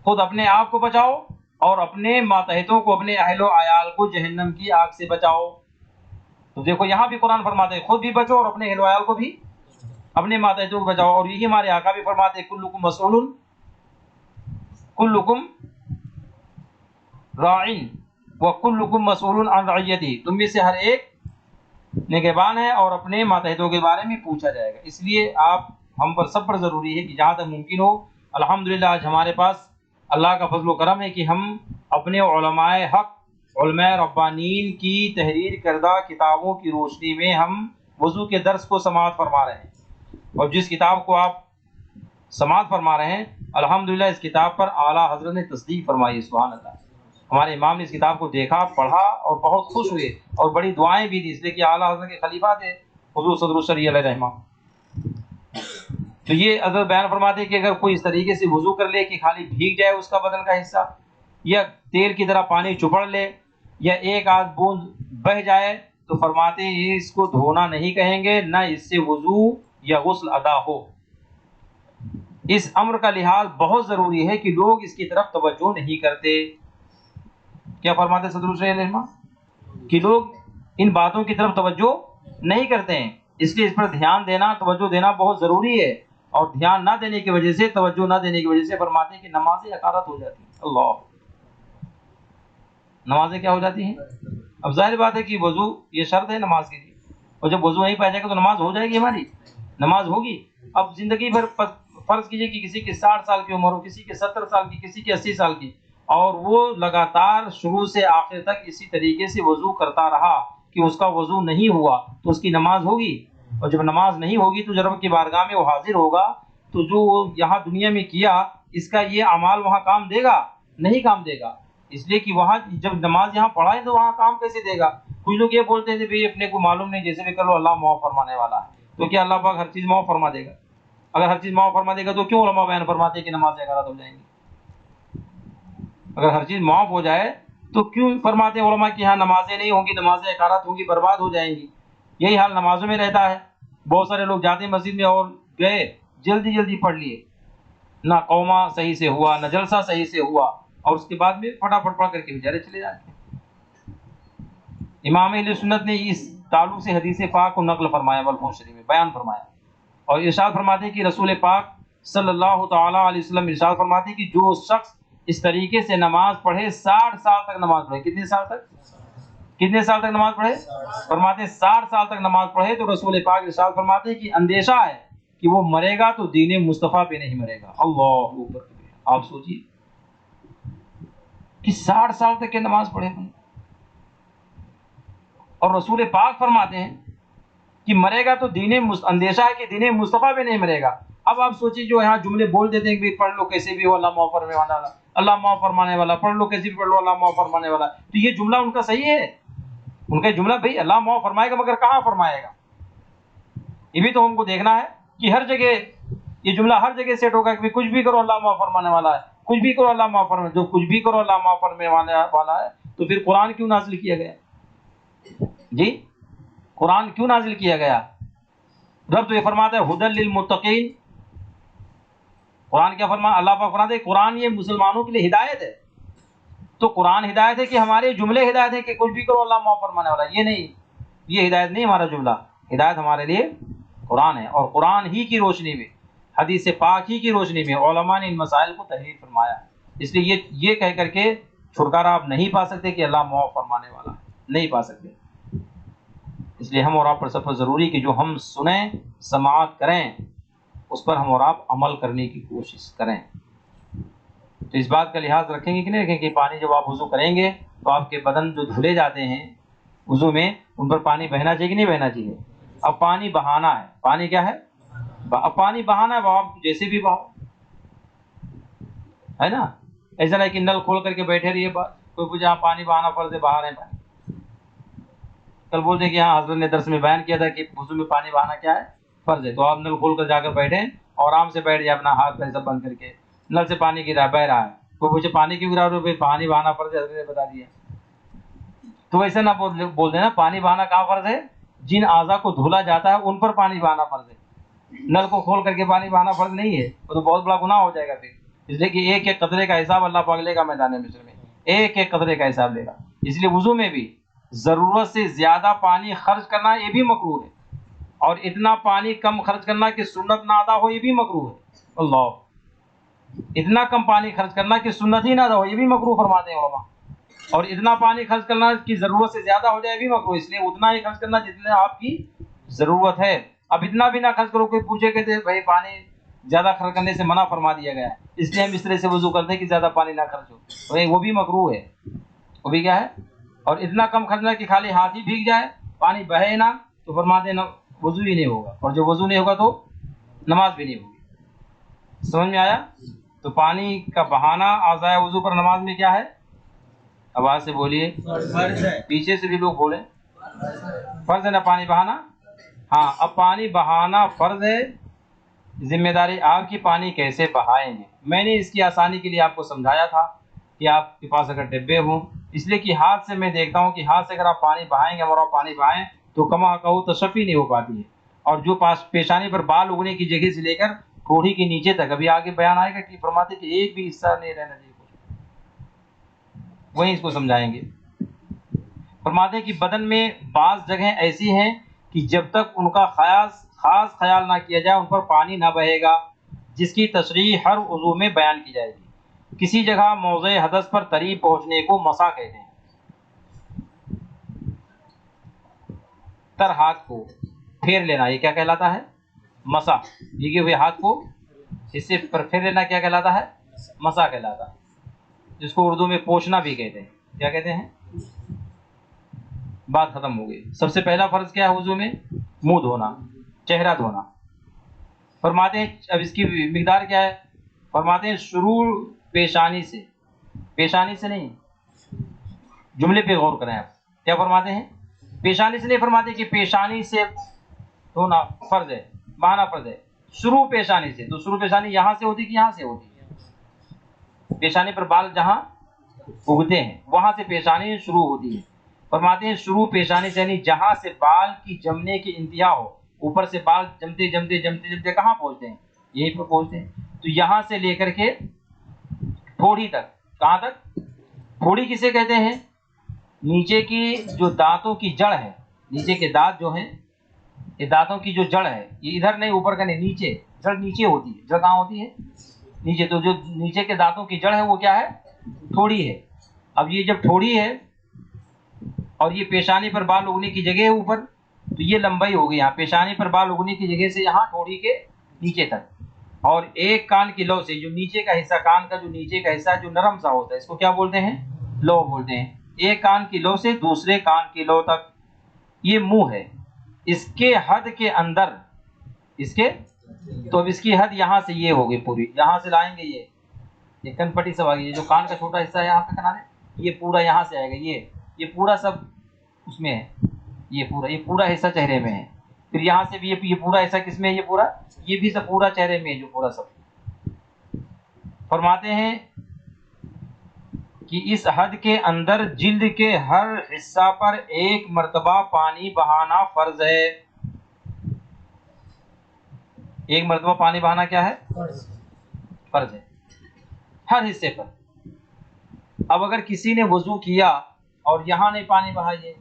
خود اپنے آپ کو بچاؤ اور اپنے ماتحتوں کو، اپنے اہل و عیال کو جہنم کی آگ سے بچاؤ۔ تو دیکھو یہاں بھی قرآن فرماتے ہیں خود بھی بچو اور اپنے اہل و عیال کو بھی، اپنے ماتحتوں کو بچاؤ۔ اور یہی ہمارے آقا بھی فرماتے ہیں کلکم مسئول کلکم راع وکلکم مسئول عن رعیتہ، تم میں سے ہر ایک نگہبان ہے اور اپنے ماتحتوں کے بارے میں پوچھا جائے گا۔ اس لیے آپ ہم پر سب پر ضروری ہے کہ جہاں تک ممکن ہو، الحمدللہ آج ہمارے پاس اللہ کا فضل و کرم ہے کہ ہم اپنے علماء حق، علماء ربانین کی تحریر کردہ کتابوں کی روشنی میں ہم وضو کے درس کو سماعت فرما رہے ہیں، اور جس کتاب کو آپ سماعت فرما رہے ہیں الحمدللہ اس کتاب پر اعلیٰ حضرت نے تصدیق فرمائی، سبحان اللہ۔ ہمارے امام نے اس کتاب کو دیکھا، پڑھا اور بہت خوش ہوئے اور بڑی دعائیں بھی دی، اس لیے کہ اعلیٰ حضرت کے خلیفہ تھے حضور صدر الشریع علیہ رحمہ۔ تو یہ حضرت بیان فرماتے ہیں کہ اگر کوئی اس طریقے سے وضو کر لے کہ خالی بھیگ جائے اس کا بدن کا حصہ، یا تیل کی طرح پانی چپڑ لے، یا ایک آدھ بوند بہہ جائے، تو فرماتے ہیں یہ اس کو دھونا نہیں کہیں گے، نہ اس سے وضو یا غسل ادا ہو۔ اس امر کا لحاظ بہت ضروری ہے کہ لوگ اس کی طرف توجہ نہیں کرتے۔ کیا فرماتے صدر الشریع علیہ رحمہ؟ کہ لوگ ان باتوں کی طرف توجہ نہیں کرتے ہیں، اس لیے اس پر دھیان دینا، توجہ دینا بہت ضروری ہے۔ اور دھیان نہ دینے کی وجہ سے، توجہ نہ دینے کی وجہ سے فرماتے ہیں کہ نمازیں حقارت ہو جاتی ہیں۔ اللہ، نمازیں کیا ہو جاتی ہیں؟ اب ظاہر بات ہے کہ وضو یہ شرط ہے نماز کے لیے، اور جب وضو نہیں پایا جائے گا تو نماز ہو جائے گی، ہماری نماز ہوگی۔ اب زندگی بھر فرض کیجئے کہ کسی کی 60 سال کی عمر ہو، کسی کی 70 سال کی، کسی کی 80 سال کی، اور وہ لگاتار شروع سے آخر تک اسی طریقے سے وضو کرتا رہا کہ اس کا وضو نہیں ہوا، تو اس کی نماز ہوگی؟ اور جب نماز نہیں ہوگی تو جب رب کی بارگاہ میں وہ حاضر ہوگا تو جو وہ یہاں دنیا میں کیا اس کا یہ اعمال وہاں کام دے گا؟ نہیں کام دے گا، اس لیے کہ وہاں جب نماز یہاں پڑھائے تو وہاں کام کیسے دے گا؟ کچھ لوگ یہ بولتے ہیں کہ بھئی اپنے کو معلوم نہیں، جیسے بھی کر لو اللہ معاف فرمانے والا ہے، تو کیا اللہ پاک ہر چیز معاف فرما دے گا؟ اگر ہر چیز معاف فرما دے گا تو کیوں علماء بیان فرماتے ہیں کہ نمازیں غلط ہو جائیں گی؟ اگر ہر چیز معاف ہو جائے تو کیوں فرماتے ہیں علماء کہ یہاں نمازیں نہیں ہوں گی، نمازیں اقارت ہوں گی، برباد ہو جائیں گی؟ یہی حال نمازوں میں رہتا ہے۔ بہت سارے لوگ جاتے ہیں مسجد میں اور گئے جلدی جلدی پڑھ لیے، نہ قوما صحیح سے ہوا، نہ جلسہ صحیح سے ہوا، اور اس کے بعد میں فٹافٹ پڑھ کر کے بیچارے چلے جاتے ہیں۔ امام اہل سنت نے اس تعلق سے حدیث پاک کو نقل فرمایا، ملفوظ شریف میں بیان فرمایا، اور ارشاد فرماتے ہیں کہ رسول پاک صلی اللہ تعالی علیہ وسلم ارشاد فرماتے ہیں کہ جو شخص اس طریقے سے نماز پڑھے 60 سال تک نماز پڑھے. کتنے سال تک؟ کتنے سال تک نماز پڑھے؟ فرماتے ہیں 60 سال تک نماز پڑھے. تو رسول پاک ارشاد فرماتے ہیں کہ اندیشہ ہے کہ وہ مرے گا تو دین مصطفیٰ پہ نہیں مرے گا. اللہ اوپر. آپ سوچیے کہ 60 سال تک کے نماز پڑھے اور رسول پاک فرماتے ہیں کہ مرے گا تو اندیشہ ہے کہ دین مصطفیٰ پہ نہیں مرے گا. اب آپ سوچیے جو یہاں جملے بول دیتے ہیں کہ پڑھ لو کیسے بھی ہو اللہ معاف فرمانے والا، اللہ معاف فرمانے والا، پڑھ لو کیسے بھی پڑھ لو اللہ معاف فرمانے والا. تو یہ جملہ ان کا صحیح ہے؟ ان کا جملہ بھائی اللہ معاف فرمائے گا مگر کہاں فرمائے گا؟ یہ بھی تو ہم کو دیکھنا ہے کہ ہر جگہ یہ جملہ ہر جگہ سیٹ ہوگا کہ کچھ بھی کرو اللہ معاف فرمانے والا ہے، کچھ بھی کرو اللہ معاف فرمانے. جو کچھ بھی کرو اللہ معاف فرمانے والا ہے تو پھر قرآن کیوں نازل کیا گیا؟ جی قرآن کیوں نازل کیا گیا؟ رب تو یہ فرماتا ہے ہدی للمتقین. قرآن کیا فرماتا؟ اللہ پاک فرماتے ہیں قرآن یہ مسلمانوں کے لیے ہدایت ہے. تو قرآن ہدایت ہے کہ ہمارے جملے ہدایت ہے کہ کچھ بھی کرو اللہ معاف فرمانے والا؟ یہ نہیں، یہ ہدایت نہیں. ہمارا جملہ ہدایت ہمارے لیے قرآن ہے، اور قرآن ہی کی روشنی میں، حدیث پاک ہی کی روشنی میں علماء نے ان مسائل کو تحریر فرمایا ہے. اس لیے یہ کہہ کر کے چھٹکارا آپ نہیں پا سکتے کہ اللہ معاف فرمانے والا ہے، نہیں پا سکتے. اس لیے ہم اور آپ پر سب پر ضروری کہ جو ہم سنیں سماعت کریں اس پر ہم اور آپ عمل کرنے کی کوشش کریں. تو اس بات کا لحاظ رکھیں گے کہ نہیں رکھیں کہ پانی جب آپ وضو کریں گے تو آپ کے بدن جو دھلے جاتے ہیں وضو میں ان پر پانی بہنا چاہیے کہ نہیں بہنا چاہیے؟ اب پانی بہانا ہے. پانی کیا ہے؟ اب پانی بہانا ہے. آپ جیسے بھی بہاؤ ہے نا. ایسا نہیں کہ نل کھول کر کے بیٹھے رہیے کوئی پوچھے آپ پانی بہانا فرض ہے باہر ہے پانی. کل بولتے ہیں کہ ہاں حضرت نے درس میں بیان کیا تھا کہ وضو میں پانی بہانا کیا ہے؟ فرض ہے. تو آپ نل کھول کر جا کر بیٹھیں اور آرام سے بیٹھ جائے اپنا ہاتھ پیر سب بند کر کے. نل سے پانی گرا بہ رہا ہے، کوئی پوچھے پانی کیوں گرا رہے ہو؟ پانی بہانا فرض ہے، حضرت نے بتا دیا. تو ایسا نہ بول دینا پانی بہانا کہاں فرض ہے؟ جن اعضاء کو دھولا جاتا ہے ان پر پانی بہانا فرض ہے. نل کو کھول کر کے پانی بہانا فرض نہیں ہے، وہ تو بہت بڑا گناہ ہو جائے گا پھر. اس لیے کہ ایک ایک قطرے کا حساب اللہ پاک لے گا میدان محشر میں، ایک ایک قطرے کا حساب لے گا. اس لیے وضو میں بھی ضرورت سے زیادہ پانی خرچ کرنا یہ بھی مکروہ ہے، اور اتنا پانی کم خرچ کرنا کہ سنت نہ ادا ہو یہ بھی مکروہ ہے. اللہ، اتنا کم پانی خرچ کرنا کہ سنت ہی نہ ادا ہو یہ بھی مکروہ فرماتے ہیں علماء. اور اتنا پانی خرچ کرنا کہ ضرورت سے زیادہ ہو جائے بھی مکروہ. اس لیے اتنا ہی خرچ کرنا جتنا آپ کی ضرورت ہے. اب اتنا بھی نہ خرچ کرو. کوئی پوچھے کہ بھائی پانی زیادہ خرچ کرنے سے منع فرما دیا گیا ہے اس لیے ہم اس طرح سے وضو کرتے ہیں کہ زیادہ پانی نہ خرچ ہو، وہ بھی مکروہ ہے. وہ بھی کیا ہے؟ اور اتنا کم خرچنا کہ خالی ہاتھ ہی بھیگ جائے پانی بہے نہ تو فرماتے ہیں وضو ہی نہیں ہوگا، اور جو وضو نہیں ہوگا تو نماز بھی نہیں ہوگی. سمجھ میں آیا؟ تو پانی کا بہانا اعضاء وضو پر نماز میں کیا ہے؟ آواز سے بولیے. پیچھے سے بھی لوگ بولیں. فرض ہے نا پانی بہانا؟ ہاں. اب پانی بہانا فرض ہے، ذمہ داری آپ کی پانی کیسے بہائیں گے. میں نے اس کی آسانی کے لیے آپ کو سمجھایا تھا کہ آپ کے پاس اگر ڈبے ہوں، اس لیے کہ ہاتھ سے میں دیکھتا ہوں کہ ہاتھ سے اگر آپ پانی بہائیں گے اور آپ پانی بہائیں تو کما کہو تشفی نہیں ہو پاتی ہے. اور جو پیشانی پر بال اگنے کی جگہ سے لے کر کوڑھی کے نیچے تک، ابھی آگے بیان آئے گا کہ فرماتے کہ ایک بھی حصہ نہیں رہنا چاہیے، وہیں اس کو سمجھائیں گے. فرماتے کہ بدن میں بعض جگہیں ایسی ہیں کہ جب تک ان کا خاص خیال نہ کیا جائے ان پر پانی نہ بہے گا، جس کی تشریح ہر وضو میں بیان کی جائے گی. کسی جگہ موضع حدث پر تری پہنچنے کو مسا کہتے ہیں. تر ہاتھ کو پھیر لینا یہ کیا کہلاتا ہے؟ مسا. بھیگے ہوئے ہاتھ کو اس سے پر پھیر لینا کیا کہلاتا ہے؟ مسا کہلاتا ہے، جس کو اردو میں پوچھنا بھی کہتے ہیں. کیا کہتے ہیں؟ بات ختم ہو گئی. سب سے پہلا فرض کیا ہے وضو میں؟ منہ دھونا، چہرہ دھونا. فرماتے ہیں اب اس کی مقدار کیا ہے؟ فرماتے ہیں شروع پیشانی سے. پیشانی سے نہیں، جملے پہ غور کریں آپ. کیا فرماتے ہیں؟ پیشانی سے نہیں فرماتے کہ پیشانی سے دھونا فرض ہے، بہانا فرض ہے. شروع پیشانی سے. تو شروع پیشانی یہاں سے ہوتی کہ یہاں سے ہوتی؟ پیشانی پر بال جہاں اگتے ہیں وہاں سے پیشانی شروع ہوتی ہے. فرماتے ہیں شروع پیشانی سے یعنی جہاں سے بال کی جمنے کی انتہا ہو. اوپر سے بال جمتے جمتے جمتے جمتے کہاں پہنچتے ہیں؟ یہیں پر پہنچتے ہیں. تو یہاں سے لے کر کے تھوڑی تک. کہاں تک؟ تھوڑی کسے کہتے ہیں؟ نیچے کی جو دانتوں کی جڑ ہے، نیچے کے دانت جو ہیں، یہ دانتوں کی جو جڑ ہے یہ ادھر نہیں اوپر کا نہیں، نیچے. جڑ نیچے ہوتی ہے. جڑ کہاں ہوتی ہے؟ نیچے تو جو نیچے کے دانتوں کی جڑ ہے وہ کیا ہے؟ تھوڑی ہے. اب یہ جب تھوڑی ہے اور یہ پیشانی پر بال اگنے کی جگہ ہے اوپر، تو یہ لمبائی ہوگی یہاں پیشانی پر بال اگنے کی جگہ سے یہاں تھوڑی کے نیچے تک. اور ایک کان کی لو سے جو نیچے کا حصہ، کان کا جو نیچے کا حصہ جو نرم سا ہوتا ہے، اس کو کیا بولتے ہیں؟ لو بولتے ہیں. ایک کان کی لو سے دوسرے کان کی لو تک یہ منہ ہے. اس کے حد کے اندر، اس کے تو اب اس کی حد یہاں سے یہ ہوگی پوری، یہاں سے لائیں گے یہ کن پٹی سب آ گئی، جو کان کا چھوٹا حصہ ہے یہاں پہ کنارے، یہ پورا یہاں سے آئے گا، یہ پورا سب اس میں ہے، یہ پورا حصہ چہرے میں ہے. پھر یہاں سے بھی یہ پورا حصہ کس میں ہے؟ یہ بھی سب پورا چہرے میں ہے، جو پورا سب. فرماتے ہیں کہ اس حد کے اندر جلد کے ہر حصہ پر ایک مرتبہ پانی بہانا فرض ہے. ایک مرتبہ پانی بہانا کیا ہے؟ فرض ہے ہر حصے پر. اب اگر کسی نے وضو کیا اور یہاں نہیں پانی بہائیے،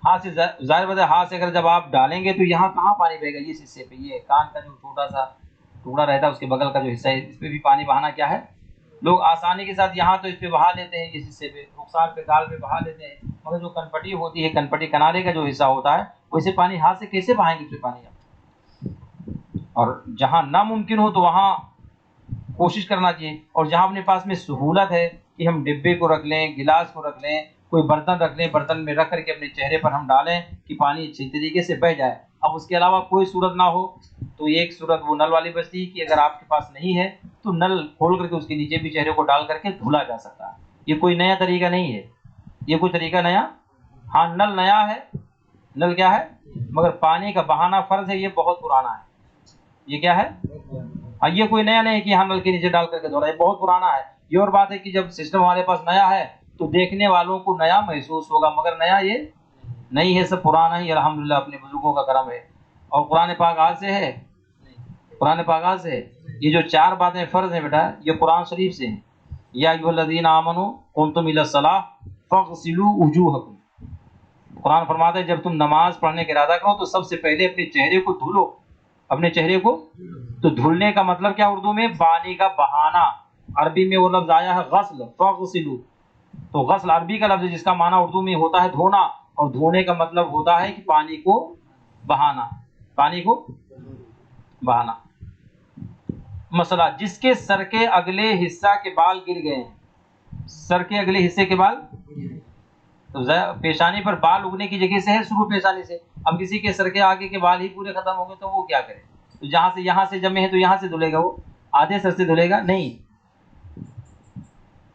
ہاتھ سے، ظاہر بات ہے ہاتھ سے اگر جب آپ ڈالیں گے تو یہاں کہاں پانی بہے گا؟ اس حصے پہ، یہ کان کا جو چھوٹا سا ٹکڑا رہتا ہے اس کے بغل کا جو حصہ ہے، اس پہ بھی پانی بہانا کیا ہے؟ لوگ آسانی کے ساتھ یہاں تو اس پہ بہا لیتے ہیں، اس حصے پہ رخسار پہ، گال پہ بہا لیتے ہیں، مگر جو کنپٹی ہوتی ہے، کنپٹی کنارے کا جو حصہ ہوتا ہے، ویسے پانی ہاتھ سے کیسے بہائیں گے اس پہ پانی آپ؟ اور جہاں ناممکن ہو تو وہاں کوشش کرنا چاہیے. اور جہاں اپنے پاس میں سہولت ہے کہ ہم ڈبے کو رکھ لیں، گلاس کو رکھ لیں، کوئی برتن رکھ لیں، برتن میں رکھ کر کے اپنے چہرے پر ہم ڈالیں کہ پانی اچھی طریقے سے بہہ جائے. اب اس کے علاوہ کوئی صورت نہ ہو تو ایک صورت وہ نل والی بچتی ہے کہ اگر آپ کے پاس نہیں ہے تو نل کھول کر کے اس کے نیچے بھی چہرے کو ڈال کر کے دھلا جا سکتا ہے. یہ کوئی نیا طریقہ نہیں ہے، یہ کوئی طریقہ نیا، ہاں نل نیا ہے، نل کیا ہے، مگر پانی کا بہانا فرض ہے، یہ بہت پرانا ہے. یہ کیا ہے؟ یہ کوئی نیا نہیں کہ ہم نل کے نیچے ڈال کر کے دھو رہا ہے، یہ بہت پرانا ہے. یہ اور بات ہے کہ جب سسٹم ہمارے پاس نیا ہے تو دیکھنے والوں کو نیا محسوس ہوگا، مگر نیا یہ نہیں ہے، سب پرانا ہی الحمدللہ اپنے بزرگوں کا کرم ہے. اور قرآن پاک آج سے ہے، قرآن پاک آج سے ہے. یہ جو 4 باتیں فرض ہیں بیٹا، یہ قرآن شریف سے ہیں. یا ایھا الذین آمنوا قمتم الی الصلاۃ فاغسلوا وجوہکم. قرآن فرماتا ہے جب تم نماز پڑھنے کا ارادہ کرو تو سب سے پہلے اپنے چہرے کو دھلو. اپنے چہرے کو تو دھلنے کا مطلب کیا اردو میں؟ پانی کا بہانا. عربی میں وہ لفظ آیا ہے غسل، فاغسلوا. تو غسل عربی کا لفظ ہے جس کا معنی اردو میں ہوتا ہے دھونا، اور دھونے کا مطلب ہوتا ہے کہ پانی کو بہانا، پانی کو بہانا. مسئلہ، جس کے سر کے اگلے حصہ کے بال گر گئے ہیں، سر کے اگلے حصے کے بال، تو پیشانی پر بال اگنے کی جگہ سے ہے شروع پیشانی سے. اب کسی کے سر کے آگے کے بال ہی پورے ختم ہو گئے تو وہ کیا کرے؟ تو جہاں سے یہاں سے جمے ہیں تو یہاں سے دھلے گا، وہ آدھے سر سے دھلے گا نہیں.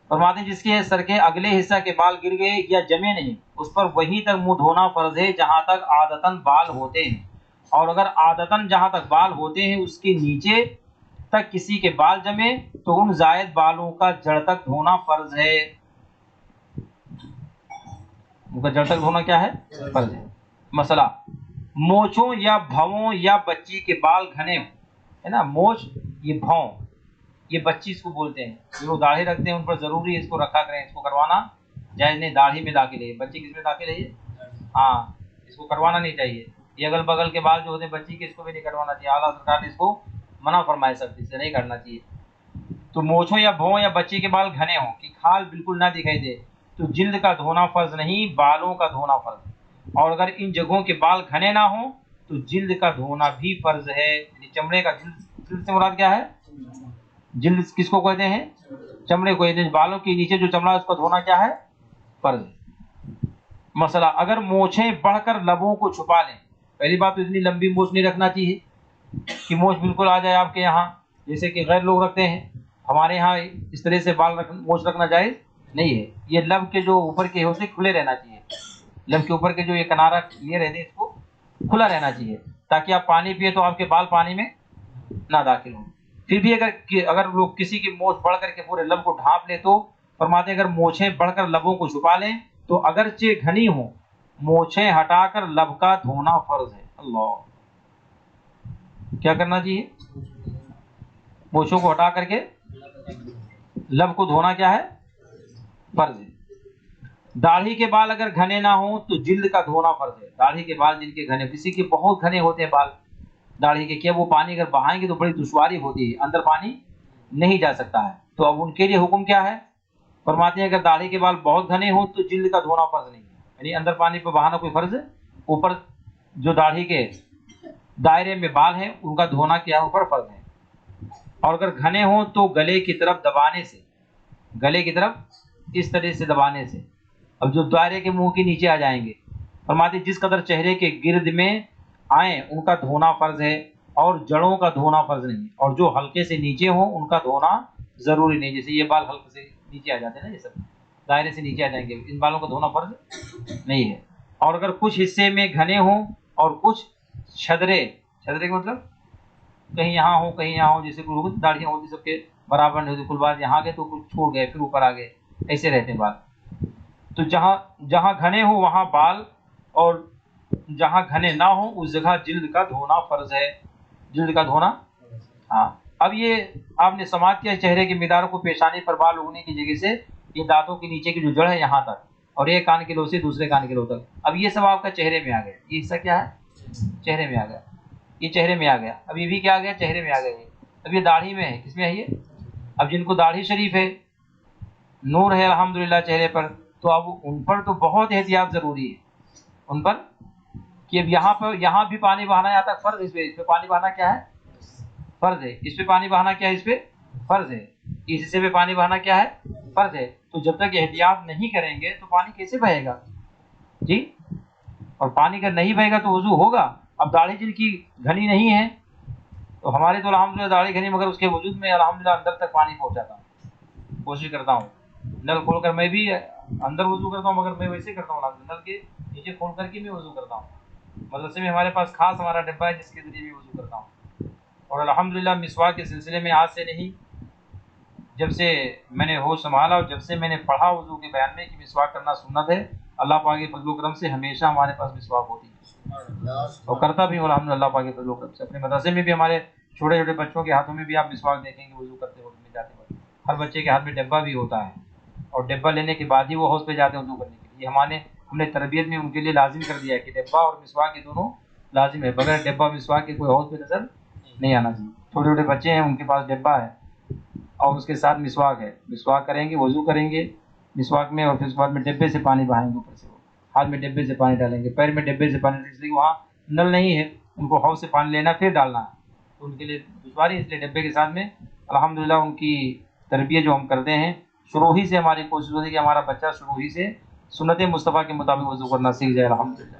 فرماتے ہیں جس کے سر کے اگلے حصہ کے بال گر گئے یا جمے نہیں، اس پر وہیں تک منہ دھونا فرض ہے جہاں تک عادتاً بال ہوتے ہیں. اور اگر عادتاً جہاں تک بال ہوتے ہیں اس کے نیچے تک کسی کے بال جمے تو ان زائد بالوں کا جڑ تک دھونا فرض ہے. ان کا جڑ تک دھونا کیا ہے؟ فرض ہے. مسئلہ، مونچھوں یا بھووں یا بچی کے بال گھنے ہوں، ہے نا، مونچھ یہ بھوں، یہ بچی اس کو بولتے ہیں، جو لوگ داڑھی رکھتے ہیں ان پر ضروری ہے اس کو رکھا کریں، اس کو کروانا جائز نہیں. داڑھی میں داخل ہے، بچی کس میں داخل ہے؟ ہاں، اس کو کروانا نہیں چاہیے. یہ اگل بغل کے بال جو ہوتے ہیں بچی کے، اس کو بھی نہیں کروانا چاہیے. اعلیٰ سرکار نے اس کو منع فرمائے، سختی سے نہیں کرنا چاہیے. تو مونچھوں یا بھوں یا بچی کے بال گھنے ہوں کہ کھال بالکل نہ دکھائی دے تو جلد کا دھونا فرض نہیں، بالوں کا دھونا فرض. اور اگر ان جگہوں کے بال گھنے نہ ہوں تو جلد کا دھونا بھی فرض ہے. یعنی چمڑے کا جلد سے مراد کیا ہے؟ جلد کس کو کہتے ہیں؟ چمڑے کو. بالوں کے نیچے جو چمڑا ہے اس کو دھونا کیا ہے؟ فرض. مسئلہ، اگر مونچھیں بڑھ کر لبوں کو چھپا لیں. پہلی بات تو اتنی لمبی مونچھ نہیں رکھنا چاہیے کہ مونچھ بالکل آ جائے آپ کے یہاں، جیسے کہ غیر لوگ رکھتے ہیں. ہمارے یہاں اس طرح سے مونچھ رکھنا جائز نہیں ہے. یہ لب کے جو اوپر کے ہوتے کھلے رہنا چاہیے، لب کے اوپر کے جو یہ کنارہ یہ رہتے ہیں اس کو کھلا رہنا چاہیے تاکہ آپ پانی پیے تو آپ کے بال پانی میں نہ داخل ہوں. پھر بھی اگر لوگ کسی کی مونچھ بڑھ کر کے پورے لب کو ڈھانپ لے تو فرماتے ہیں اگر مونچھیں بڑھ کر لبوں کو چھپا لیں تو اگرچہ گھنی ہوں مونچھیں ہٹا کر لب کا دھونا فرض ہے. اللہ، کیا کرنا چاہیے؟ مونچھوں کو ہٹا کر کے لب کو دھونا کیا ہے؟ فرض ہے. داڑھی کے بال اگر گھنے نہ ہوں تو جلد کا دھونا فرض ہے. داڑھی کے بال جن کے گھنے، کسی کے بہت گھنے ہوتے ہیں بال داڑھی کے، کیا وہ پانی اگر بہائیں گے تو بڑی دشواری ہوتی ہے، اندر پانی نہیں جا سکتا ہے. تو اب ان کے لیے حکم کیا ہے؟ فرماتے ہیں اگر داڑھی کے بال بہت گھنے ہوں تو جلد کا دھونا فرض نہیں ہے، یعنی اندر پانی پہ بہانا کوئی فرض ہے، اوپر جو داڑھی کے دائرے میں بال ہیں ان کا دھونا کیا ہے اوپر فرض ہے. اور اگر گھنے ہوں تو گلے کی طرف دبانے سے، گلے کی طرف اس طرح سے دبانے سے، اب جو دائرے کے منہ کے نیچے آ جائیں گے، فرماتے جس قدر چہرے کے گرد میں آئیں ان کا دھونا فرض ہے اور جڑوں کا دھونا فرض نہیں ہے، اور جو ہلکے سے نیچے ہوں ان کا دھونا ضروری نہیں. جیسے یہ بال ہلکے سے نیچے آ جاتے ہیں نا، یہ سب دائرے سے نیچے آ جائیں گے، ان بالوں کا دھونا فرض نہیں ہے. اور اگر کچھ حصے میں گھنے ہوں اور کچھ چھدرے، چھدرے کا مطلب کہیں یہاں ہو کہیں یہاں ہو، جیسے کوئی داڑھیاں ہوتی سب کے برابر نہیں ہوتی، کل بال یہاں گئے تو کچھ چھوڑ گئے پھر اوپر آ گئے، ایسے رہتے ہیں بال. تو جہاں گھنے ہوں وہاں بال، اور جہاں گھنے نہ ہوں اس جگہ جلد کا دھونا فرض ہے، جلد کا دھونا. ہاں اب یہ آپ نے سماعت کیا چہرے کی مدار کو پیشانی پر بال اگنے کی جگہ سے یہ دانتوں کے نیچے کی جو جڑ ہے یہاں تک، اور ایک کان کے لو سے دوسرے کان کے لو تک. اب یہ سب آپ کا چہرے میں آ گیا، یہ حصہ کیا ہے؟ چہرے میں آ گیا، یہ چہرے میں آ گیا. اب یہ بھی کیا آ گیا؟ چہرے میں آ گیا. اب یہ داڑھی میں ہے، کس میں ہے یہ؟ اب جن کو داڑھی شریف ہے، نور ہے الحمدللہ چہرے پر، تو اب ان پر تو بہت احتیاط ضروری ہے ان پر، کہ اب یہاں بھی پانی بہانا یہاں تک فرض، اس پہ پانی بہانا کیا ہے؟ فرض ہے. اس پہ پانی بہانا کیا ہے؟ اس پہ فرض ہے. اس حصے پہ پانی بہانا کیا ہے؟ فرض ہے. تو جب تک احتیاط نہیں کریں گے تو پانی کیسے بہے گا جی؟ اور پانی اگر نہیں بہے گا تو وضو ہوگا؟ اب داڑھی جن کی گھنی نہیں ہے، تو ہمارے تو الحمدللہ داڑھی گھنی، مگر اس کے وجود میں الحمدللہ اندر تک پانی پہنچاتا ہوں، کوشش کرتا ہوں نل کھول کر میں بھی اندر وضو کرتا ہوں، مگر میں ویسے کرتا ہوں نل کے نیچے کھول کر کے میں وضو کرتا ہوں. مدرسے میں ہمارے پاس خاص ہمارا ڈبہ ہے جس کے ذریعے میں وضو کرتا ہوں. اور الحمدللہ مسواک کے سلسلے میں آج سے نہیں، جب سے میں نے ہوش سنبھالا اور جب سے میں نے پڑھا وضو کے بیان میں کہ مسواک کرنا سنت ہے، اللہ پاک کے فضل و کرم سے ہمیشہ ہمارے پاس مسواک ہوتی ہے اور کرتا بھی ہوں الحمدللہ اللہ پاک کے فضل و کرم سے. اپنے مدرسے میں بھی ہمارے چھوٹے چھوٹے بچوں کے ہاتھوں میں بھی آپ مسواک دیکھیں گے وضو کرتے وقت میں جاتے وقت، ہر بچے کے ہاتھ میں ڈبہ بھی ہوتا ہے، اور ڈبہ لینے کے بعد ہی وہ حوض پہ جاتے ہیں وضو کرنے کے لیے. ہم نے تربیت میں ان کے لیے لازم کر دیا ہے کہ ڈبہ اور مسواک یہ دونوں لازم ہے، بغیر ڈبہ مسواک کے کوئی حوض پہ نظر نہیں آنا چاہیے. چھوٹے چھوٹے بچے ہیں ان کے پاس ڈبہ ہے اور اس کے ساتھ مسواک ہے، مسواک کریں گے، وضو کریں گے مسواک میں، اور پھر اس کے بعد میں ڈبے سے پانی بہائیں گے، اوپر سے ہاتھ میں ڈبے سے پانی ڈالیں گے، پیر میں ڈبے سے پانی، اس لیے وہاں نل نہیں ہے، ان کو حوض سے پانی لینا پھر ڈالنا ہے، تو ان کے لیے دشواری، اس لیے ڈبے کے ساتھ میں الحمدللہ ان کی تربیت جو ہم کرتے ہیں شروع ہی سے ہماری کوشش ہوتی ہے کہ ہمارا بچہ شروع ہی سے سنت مصطفیٰ کے مطابق وضو کرنا سیکھ جائے الحمدللہ.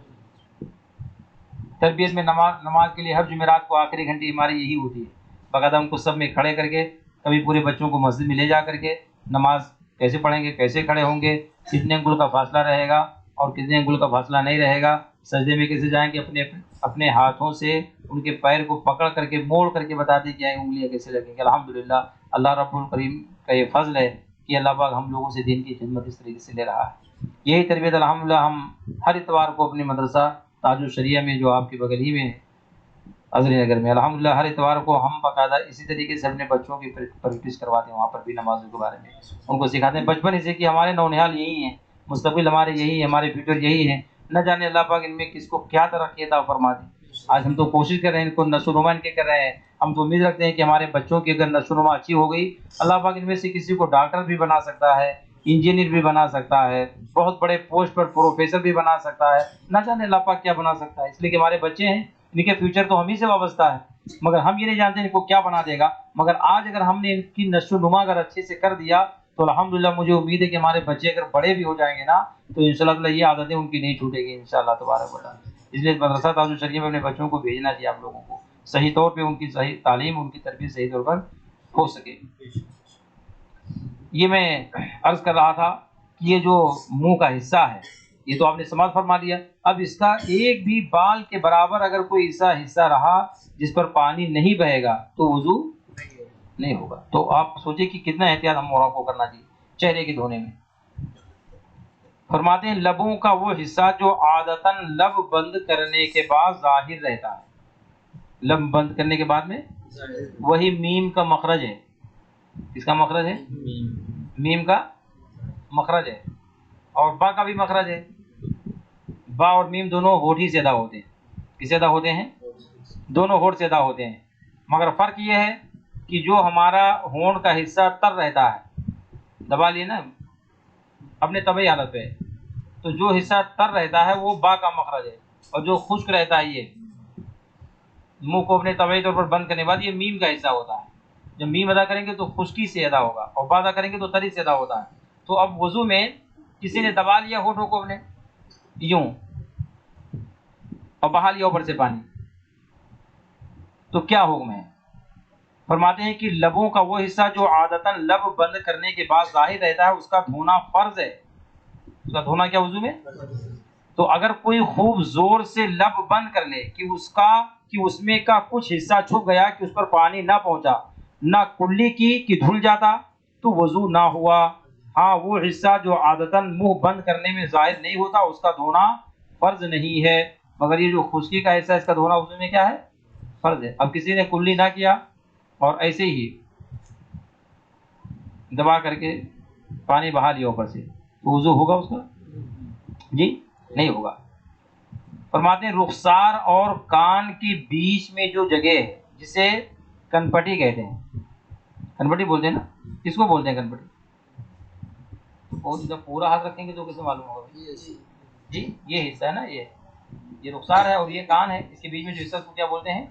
تربیت میں نماز کے لیے ہر جمعرات کو آخری گھنٹی ہماری یہی ہوتی ہے، باقاعدہ ہم کو سب میں کھڑے کر کے، کبھی پورے بچوں کو مسجد میں لے جا کر کے نماز کیسے پڑھیں گے، کیسے کھڑے ہوں گے، کتنے انگل کا فاصلہ رہے گا اور کتنے انگل کا فاصلہ نہیں رہے گا، سجدے میں کیسے جائیں گے، اپنے ہاتھوں سے ان کے پیر کو پکڑ کر کے موڑ کر کے بتاتے کہ انگلیاں کیسے لگیں گے. الحمدللہ اللہ رب الکریم کا یہ فضل ہے کہ اللہ پاک ہم لوگوں سے دین کی خدمت اس طریقے سے لے رہا ہے. یہی تربیت الحمدللہ ہم ہر اتوار کو اپنے مدرسہ تاج الشریعہ میں جو آپ کے بغل ہی میں ہے عذری نگر میں، الحمدللہ ہر اتوار کو ہم باقاعدہ اسی طریقے سے اپنے بچوں کی پریکٹس کرواتے ہیں، وہاں پر بھی نمازوں کے بارے میں ان کو سکھاتے ہیں بچپن سے کہ ہمارے نونہال یہی ہیں، مستقبل ہمارے یہی ہے، ہمارے فیوچر یہی ہے، نہ جانے اللہ پاک ان میں کس کو کیا ترقی عطا فرما دے. آج ہم تو کوشش کر رہے ہیں ان کو نشو و نما ان کے کر رہے ہیں، ہم تو امید رکھتے ہیں کہ ہمارے بچوں کی اگر نشو و نما اچھی ہو گئی اللہ پاک ان میں سے کسی کو ڈاکٹر بھی بنا سکتا ہے، انجینئر بھی بنا سکتا ہے، بہت بڑے پوسٹ پر پروفیسر بھی بنا سکتا ہے، نہ جانے اللہ پاک کیا بنا سکتا ہے. اس لیے کہ ہمارے بچے ہیں، ان کے فیوچر تو ہم ہی سے وابستہ ہے، مگر ہم یہ نہیں جانتے ان کو کیا بنا دے گا. مگر آج اگر ہم نے ان کی نشو و نما اگر اچھے سے کر دیا تو الحمدللہ مجھے امید ہے کہ ہمارے بچے اگر بڑے بھی ہو جائیں گے نا تو انشاءاللہ یہ عادتیں ان کی نہیں چھوٹیں گی انشاءاللہ تبارک و تعالیٰ. اس لیے مدرسہ تاج الشریعہ میں اپنے بچوں کو بھیجنا چاہیے آپ لوگوں کو، صحیح طور پہ ان کی صحیح تعلیم، ان کی تربیت صحیح طور پر ہو سکے. یہ میں عرض کر رہا تھا کہ یہ جو منہ کا حصہ ہے یہ تو آپ نے سماعت فرما لیا، اب اس کا ایک بھی بال کے برابر اگر کوئی ایسا حصہ رہا جس پر پانی نہیں بہے گا تو وضو نہیں ہوگا. تو آپ سوچیں کہ کتنا احتیاط ہم عورتوں کو کرنا چاہیے چہرے کے دھونے میں. فرماتے ہیں لبوں کا وہ حصہ جو عادتاً لب بند کرنے کے بعد ظاہر رہتا ہے، لب بند کرنے کے بعد میں وہی میم کا مخرج ہے. کس کا مخرج ہے؟ میم کا مخرج ہے، اور با کا بھی مخرج ہے. با اور میم دونوں ہونٹ ہی سے ادا ہوتے ہیں. کس سے ادا ہوتے ہیں؟ دونوں ہونٹ سے ادا ہوتے ہیں، مگر فرق یہ ہے کہ جو ہمارا ہونٹ کا حصہ تر رہتا ہے، دبا لیے نا اپنے طبعی حالت پہ، تو جو حصہ تر رہتا ہے وہ با کا مخرج ہے، اور جو خشک رہتا ہے یہ منہ کو اپنے طبعی طور پر بند کرنے کے بعد یہ میم کا حصہ ہوتا ہے. جب میم ادا کریں گے تو خشکی سے ادا ہوگا، اور با ادا کریں گے تو تری سے ادا ہوتا ہے. تو اب وضو میں کسی نے دبا لیا ہونٹوں کو اپنے یوں اور بہا لیا اوپر سے پانی، تو کیا حکم ہے؟ فرماتے ہیں کہ لبوں کا وہ حصہ جو عادتاً لب بند کرنے کے بعد ظاہر رہتا ہے اس کا دھونا فرض ہے. اس کا دھونا کیا وضو میں؟ تو اگر کوئی خوب زور سے لب بند کر لے کہ اس میں کا کچھ حصہ چھپ گیا کہ اس پر پانی نہ پہنچا، نہ کلی کی کہ دھل جاتا، تو وضو نہ ہوا. ہاں وہ حصہ جو عادتاً منہ بند کرنے میں ظاہر نہیں ہوتا اس کا دھونا فرض نہیں ہے، مگر یہ جو خشکی کا حصہ اس کا دھونا وضو میں کیا ہے؟ فرض ہے. اب کسی نے کلی نہ کیا اور ایسے ہی دبا کر کے پانی بہا لیا اوپر سے، تو وضو ہوگا اس کا؟ جی نہیں ہوگا. فرماتے ہیں رخسار اور کان کے بیچ میں جو جگہ ہے جسے کنپٹی کہتے ہیں، کنپٹی بولتے ہیں نا، کس کو بولتے ہیں کنپٹی؟ جب پورا ہاتھ رکھیں گے تو کیسے معلوم ہوگا؟ جی یہ حصہ ہے نا، یہ رخسار ہے اور یہ کان ہے، اس کے بیچ میں جو حصہ کو کیا بولتے ہیں؟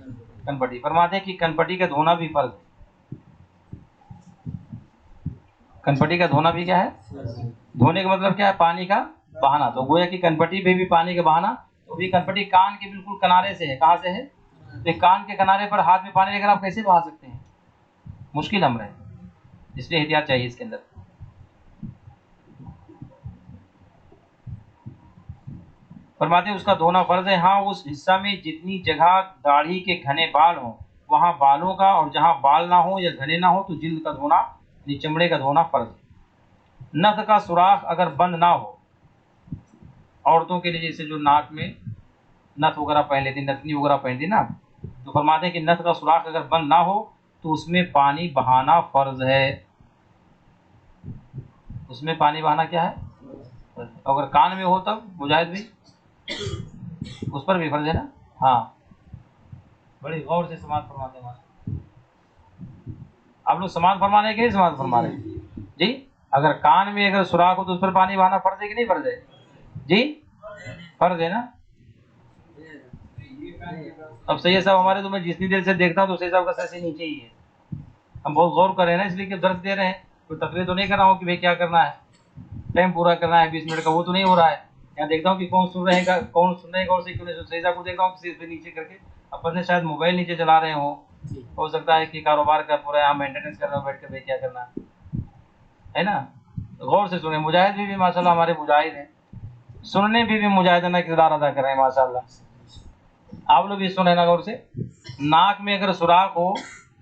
کنپٹی. فرماتے ہیں کہ کنپٹی کا دھونا بھی فرض ہے. کنپٹی کا دھونا بھی کیا ہے؟ دھونے کا مطلب کیا ہے؟ پانی کا بہانا. تو گویا کہ کنپٹی پہ بھی پانی کا بہانا. تو بھی کنپٹی کان کے بالکل کنارے سے ہے. کہاں سے ہے؟ تو کان کے کنارے پر ہاتھ میں پانی لے کر آپ کیسے بہا سکتے ہیں؟ مشکل امر ہے، اس لیے احتیاط چاہیے اس کے اندر. فرماتے ہیں اس کا دھونا فرض ہے. ہاں اس حصہ میں جتنی جگہ داڑھی کے گھنے بال ہوں وہاں بالوں کا، اور جہاں بال نہ ہو یا گھنے نہ ہو تو جلد کا دھونا، یعنی چمڑے کا دھونا فرض ہے. نتھ کا سوراخ اگر بند نہ ہو، عورتوں کے لیے جیسے جو ناک میں نتھ وغیرہ پہن لیتی، نتنی وغیرہ پہنتی نا، تو فرماتے ہیں کہ نتھ کا سوراخ اگر بند نہ ہو تو اس میں پانی بہانا فرض ہے. اس میں پانی بہانا کیا ہے؟ اگر کان میں ہو تب مجاہد بھی اس پر بھی فرض ہے نا. ہاں بڑی غور سے سماعت فرماتے ہیں. آپ لوگ سماعت فرما رہے ہیں کہ نہیں سماعت فرما رہے ہیں؟ جی اگر کان میں اگر سوراخ ہو تو اس پر پانی بہانا فرض ہے کہ نہیں فرض ہے؟ جی فرض ہے نا. اب سید صاحب ہمارے تو میں جتنی دیر سے دیکھتا ہوں تو سید صاحب کا سر سے نیچے ہی ہے. ہم بہت غور کر رہے ہیں نا، اس لیے کہ درس دے رہے ہیں، کوئی تقریر تو نہیں کر رہا ہوں کہ بھائی کیا کرنا ہے، ٹائم پورا کرنا ہے 20 منٹ کا، وہ تو نہیں ہو رہا ہے. یہاں دیکھتا ہوں کہ کون سن رہے ہیں، کون سن رہے ہیں غور سے، کیوں نہیں. سید صاحب کو دیکھتا ہوں کسی پہ نیچے کر کے اپن نے شاید موبائل نیچے چلا رہے ہوں، ہو سکتا ہے کہ کاروبار کا پورا یہاں مینٹیننس کر رہا ہوں بیٹھ کے، بھائی کیا کرنا ہے نا. غور سے سنیں. مجاہد بھی ماشاء اللہ ہمارے مجاہد ہیں، سننے بھی مجاہدانہ کردار ادا کر رہے ہیں ماشاء اللہ. آپ لوگ بھی سنیں نا غور سے. ناک میں اگر سوراخ ہو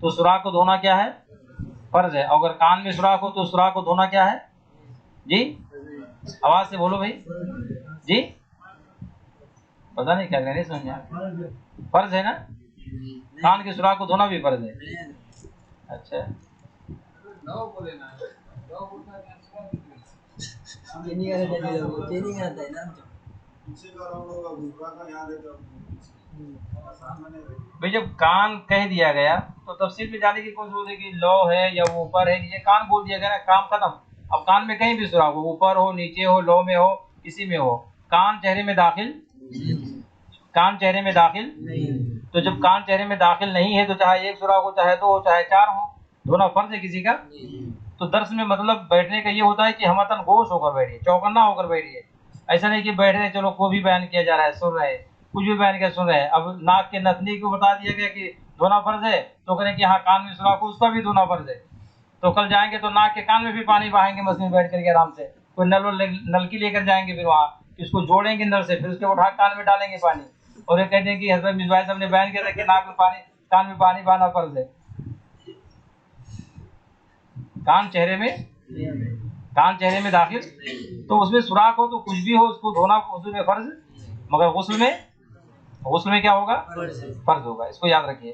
تو سوراخ کو دھونا کیا ہے؟ فرض ہے. اگر کان میں سوراخ ہو تو سوراخ کو دھونا کیا ہے؟ جی آواز سے بولو بھائی. جی پتہ نہیں کیا کہنے سمجھ میں. فرض ہے نا، کان کے سوراخ کو دھونا بھی فرض ہے. اچھا بھائی جب کان کہہ دیا گیا تو تفصیل میں جانے کی کوشش ہوتی ہے کہ لو ہے یا وہ اوپر ہے، یہ کان بول دیا گیا نا، کام ختم. اب کان میں کہیں بھی سوراخ ہو، اوپر ہو، نیچے ہو، لو میں ہو، کسی میں ہو، کان چہرے میں داخل، کان چہرے میں داخل. تو جب کان چہرے میں داخل نہیں ہے تو چاہے ایک سوراخ ہو، چاہے دو ہو، چاہے چار ہو، دھونا فرض ہے کسی کا. تو درس میں مطلب بیٹھنے کا یہ ہوتا ہے کہ ہمتن گوش ہو کر بیٹھیے، چوکنا ہو کر بیٹھیے. ایسا نہیں کہ بیٹھ رہے چلو کوئی بھی بیان کیا جا رہا ہے سن رہے، کچھ بھی بیان کیا سن رہے. اب ناک کے نتنی کو بتا دیا گیا کہ دھونا فرض ہے، تو کریں کہ ہاں کان میں سوراخ ہو اس کا بھی دھونا فرض ہے. تو کل جائیں گے تو ناک کے کان میں بھی پانی بہائیں گے مسجد میں بیٹھ کر کے آرام سے. کوئی نلکی لے کر جائیں گے، پھر وہاں اس کو جوڑیں گے نل سے، پھر اس کے اٹھا کان میں ڈالیں گے پانی. اور یہ کہتے ہیں کہ حضرت مصباح صاحب نے بیان کیا تھا کہ ناک میں پانی، کان میں پانی بہانا فرض ہے. کان چہرے میں داخل تو اس میں سوراخ ہو تو کچھ بھی ہو اس کو دھونا غسل میں فرض، مگر غسل میں کیا ہوگا؟ فرض ہوگا. اس کو یاد رکھیے.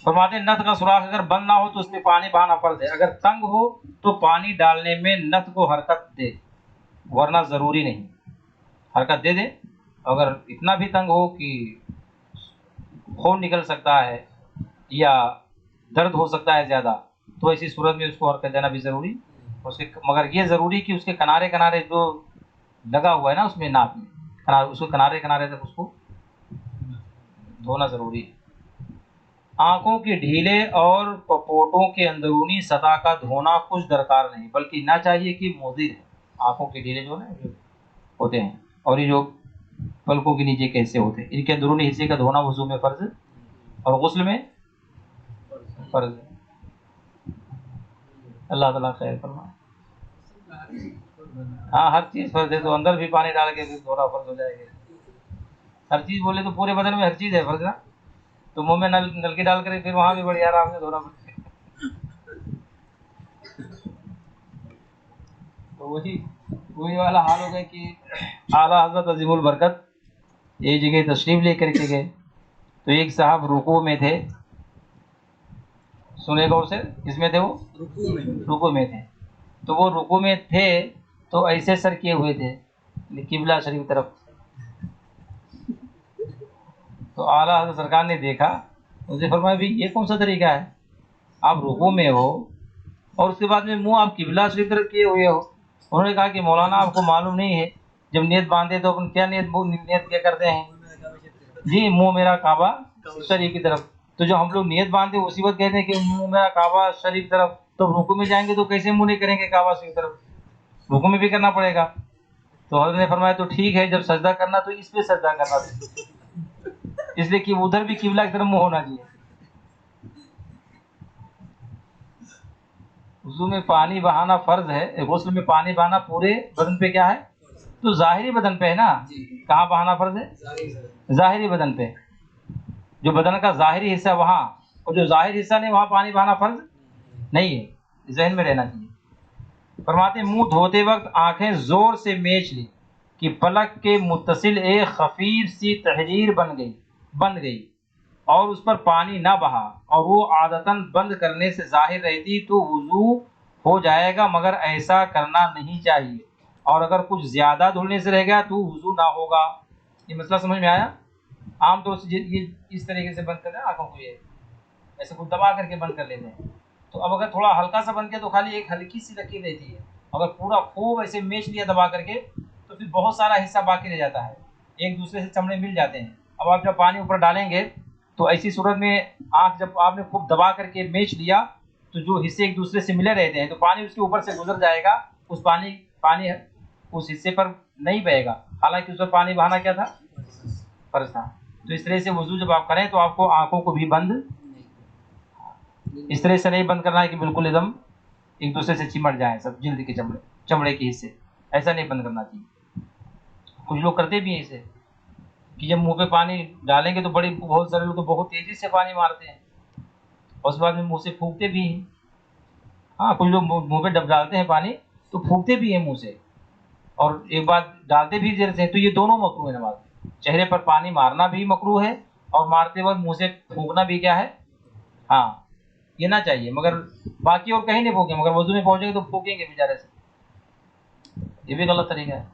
فرماتے ہیں نتھ کا سوراخ اگر بند نہ ہو تو اس میں پانی بہانا فرض ہے. اگر تنگ ہو تو پانی ڈالنے میں نتھ کو حرکت دے، ورنہ ضروری نہیں. حرکت دے دے. اگر اتنا بھی تنگ ہو کہ خون نکل سکتا ہے یا درد ہو سکتا ہے زیادہ، تو ایسی صورت میں اس کو حرکت دینا بھی ضروری اس کے، مگر یہ ضروری کہ اس کے کنارے کنارے جو لگا ہوا ہے نا اس میں ناک میں، اس کو کنارے کنارے تک اس کو دھونا ضروری ہے۔ آنکھوں کے ڈھیلے اور پپوٹوں کے اندرونی سطح کا دھونا کچھ درکار نہیں، بلکہ نہ چاہیے کہ مضر ہے۔ آنکھوں کے ڈھیلے جو نا ہوتے ہیں، اور یہ جو پلکوں کے نیچے کے حصے ہوتے ہیں، ان کے اندرونی حصے کا دھونا وضو میں فرض اور غسل میں فرض ہے۔ اللہ تعالیٰ خیر فرمائے۔ ہاں ہر چیز فرض ہے، تو اندر بھی پانی ڈال کے دھونا فرض ہو جائے گا۔ ہر چیز بولے تو پورے بدن میں ہر چیز ہے فرض نا، تو منہ میں نلکی ڈال کر پھر وہاں بھی بڑی آرام سے دھونا پڑتا ہے۔ تو وہی والا حال ہو گیا کہ اعلیٰ حضرت عظیم البرکت ایک جگہ تشریف لے کر کے گئے، تو ایک صاحب رکوع میں تھے، سنے غور سے، کس میں تھے وہ؟ رکوع میں تھے۔ تو وہ رکوع میں تھے تو ایسے سر کیے ہوئے تھے قبلہ شریف طرف۔ تو اعلیٰ حضرت سرکار نے دیکھا، اسے فرمایا بھی یہ کون سا طریقہ ہے، آپ رکوع میں ہو اور اس کے بعد میں منہ آپ قبلہ شریف طرف کیے ہوئے ہو۔ انہوں نے کہا کہ مولانا آپ کو معلوم نہیں ہے، جب نیت باندھے تو اپن کیا نیت کیا کرتے ہیں؟ جی منہ میرا کعبہ شریف کی طرف۔ تو جو ہم لوگ نیت باندھتے اسی وقت کہتے ہیں کہ منہ میرا کعبہ شریف طرف، تو رکوع میں جائیں گے تو کیسے منہ نہیں کریں گے کعبہ شریف طرف؟ رکوع میں بھی کرنا پڑے گا۔ تو حضرت نے فرمایا تو ٹھیک ہے، جب سجدہ کرنا تو اس پہ سجدہ کرنا تھا، اس لیے کہ ادھر بھی قبلہ کی طرف منہ ہونا چاہیے۔ وضو میں پانی بہانا فرض ہے، غسل میں پانی بہانا پورے بدن پہ کیا ہے؟ تو ظاہری بدن پہ ہے نا، کہاں بہانا فرض ہے؟ ظاہری بدن پہ، جو بدن کا ظاہری حصہ وہاں، اور جو ظاہر حصہ نہیں وہاں پانی بہانا فرض نہیں ہے، ذہن میں رہنا چاہیے۔ فرماتے منہ دھوتے وقت آنکھیں زور سے میچ لی کہ پلک کے متصل ایک خفیف سی تحریر بن گئی اور اس پر پانی نہ بہا، اور وہ عادتاً بند کرنے سے ظاہر رہتی تو وضو ہو جائے گا، مگر ایسا کرنا نہیں چاہیے، اور اگر کچھ زیادہ دھلنے سے رہ گیا تو وضو نہ ہوگا۔ یہ مسئلہ سمجھ میں آیا؟ عام طور سے یہ اس طریقے سے بند کرتے ہیں آنکھوں کو، یہ ایسے کچھ دبا کر کے بند کر لیتے ہیں۔ تو اب اگر تھوڑا ہلکا سا بند کیا تو خالی ایک ہلکی سی لکیر رہتی ہے، اگر پورا خوب ایسے میچ لیا دبا کر کے تو پھر بہت سارا حصہ باقی رہ جاتا ہے، ایک دوسرے سے چمڑے مل جاتے ہیں۔ اب آپ جب پانی اوپر ڈالیں گے تو ایسی صورت میں آنکھ جب آپ نے خوب دبا کر کے میچ لیا تو جو حصے ایک دوسرے سے ملے رہتے ہیں تو پانی اس کے اوپر سے گزر جائے گا، اس پانی اس حصے پر نہیں بہے گا، حالانکہ اس پر پانی بہانا کیا تھا؟ فرض تھا۔ تو اس طرح سے وضو جب آپ کریں تو آپ کو آنکھوں کو بھی بند اس طرح سے نہیں بند کرنا ہے کہ بالکل ایک دم ایک دوسرے سے چمٹ جائیں سب جلد کے چمڑے کے حصے، ایسا نہیں بند کرنا چاہیے۔ کچھ لوگ کرتے بھی ہیں اسے کہ جب منہ پہ پانی ڈالیں گے تو بہت سارے لوگ تو بہت تیزی سے پانی مارتے ہیں اور اس کے بعد میں منہ سے پھونکتے بھی ہیں۔ ہاں کچھ لوگ منہ پہ جب ڈالتے ہیں پانی تو پھونکتے بھی ہیں منہ سے، اور ایک بات ڈالتے بھی دیر سے، تو یہ دونوں مکروہ ہے نماز میں۔ چہرے پر پانی مارنا بھی مکروہ ہے اور مارتے وقت منہ سے پھونکنا بھی کیا ہے؟ ہاں یہ نہ چاہیے، مگر باقی اور کہیں نہیں پھونکیں، مگر وضو میں پہنچیں گے تو پھونکیں گے بیچارے سے، یہ بھی غلط طریقہ ہے۔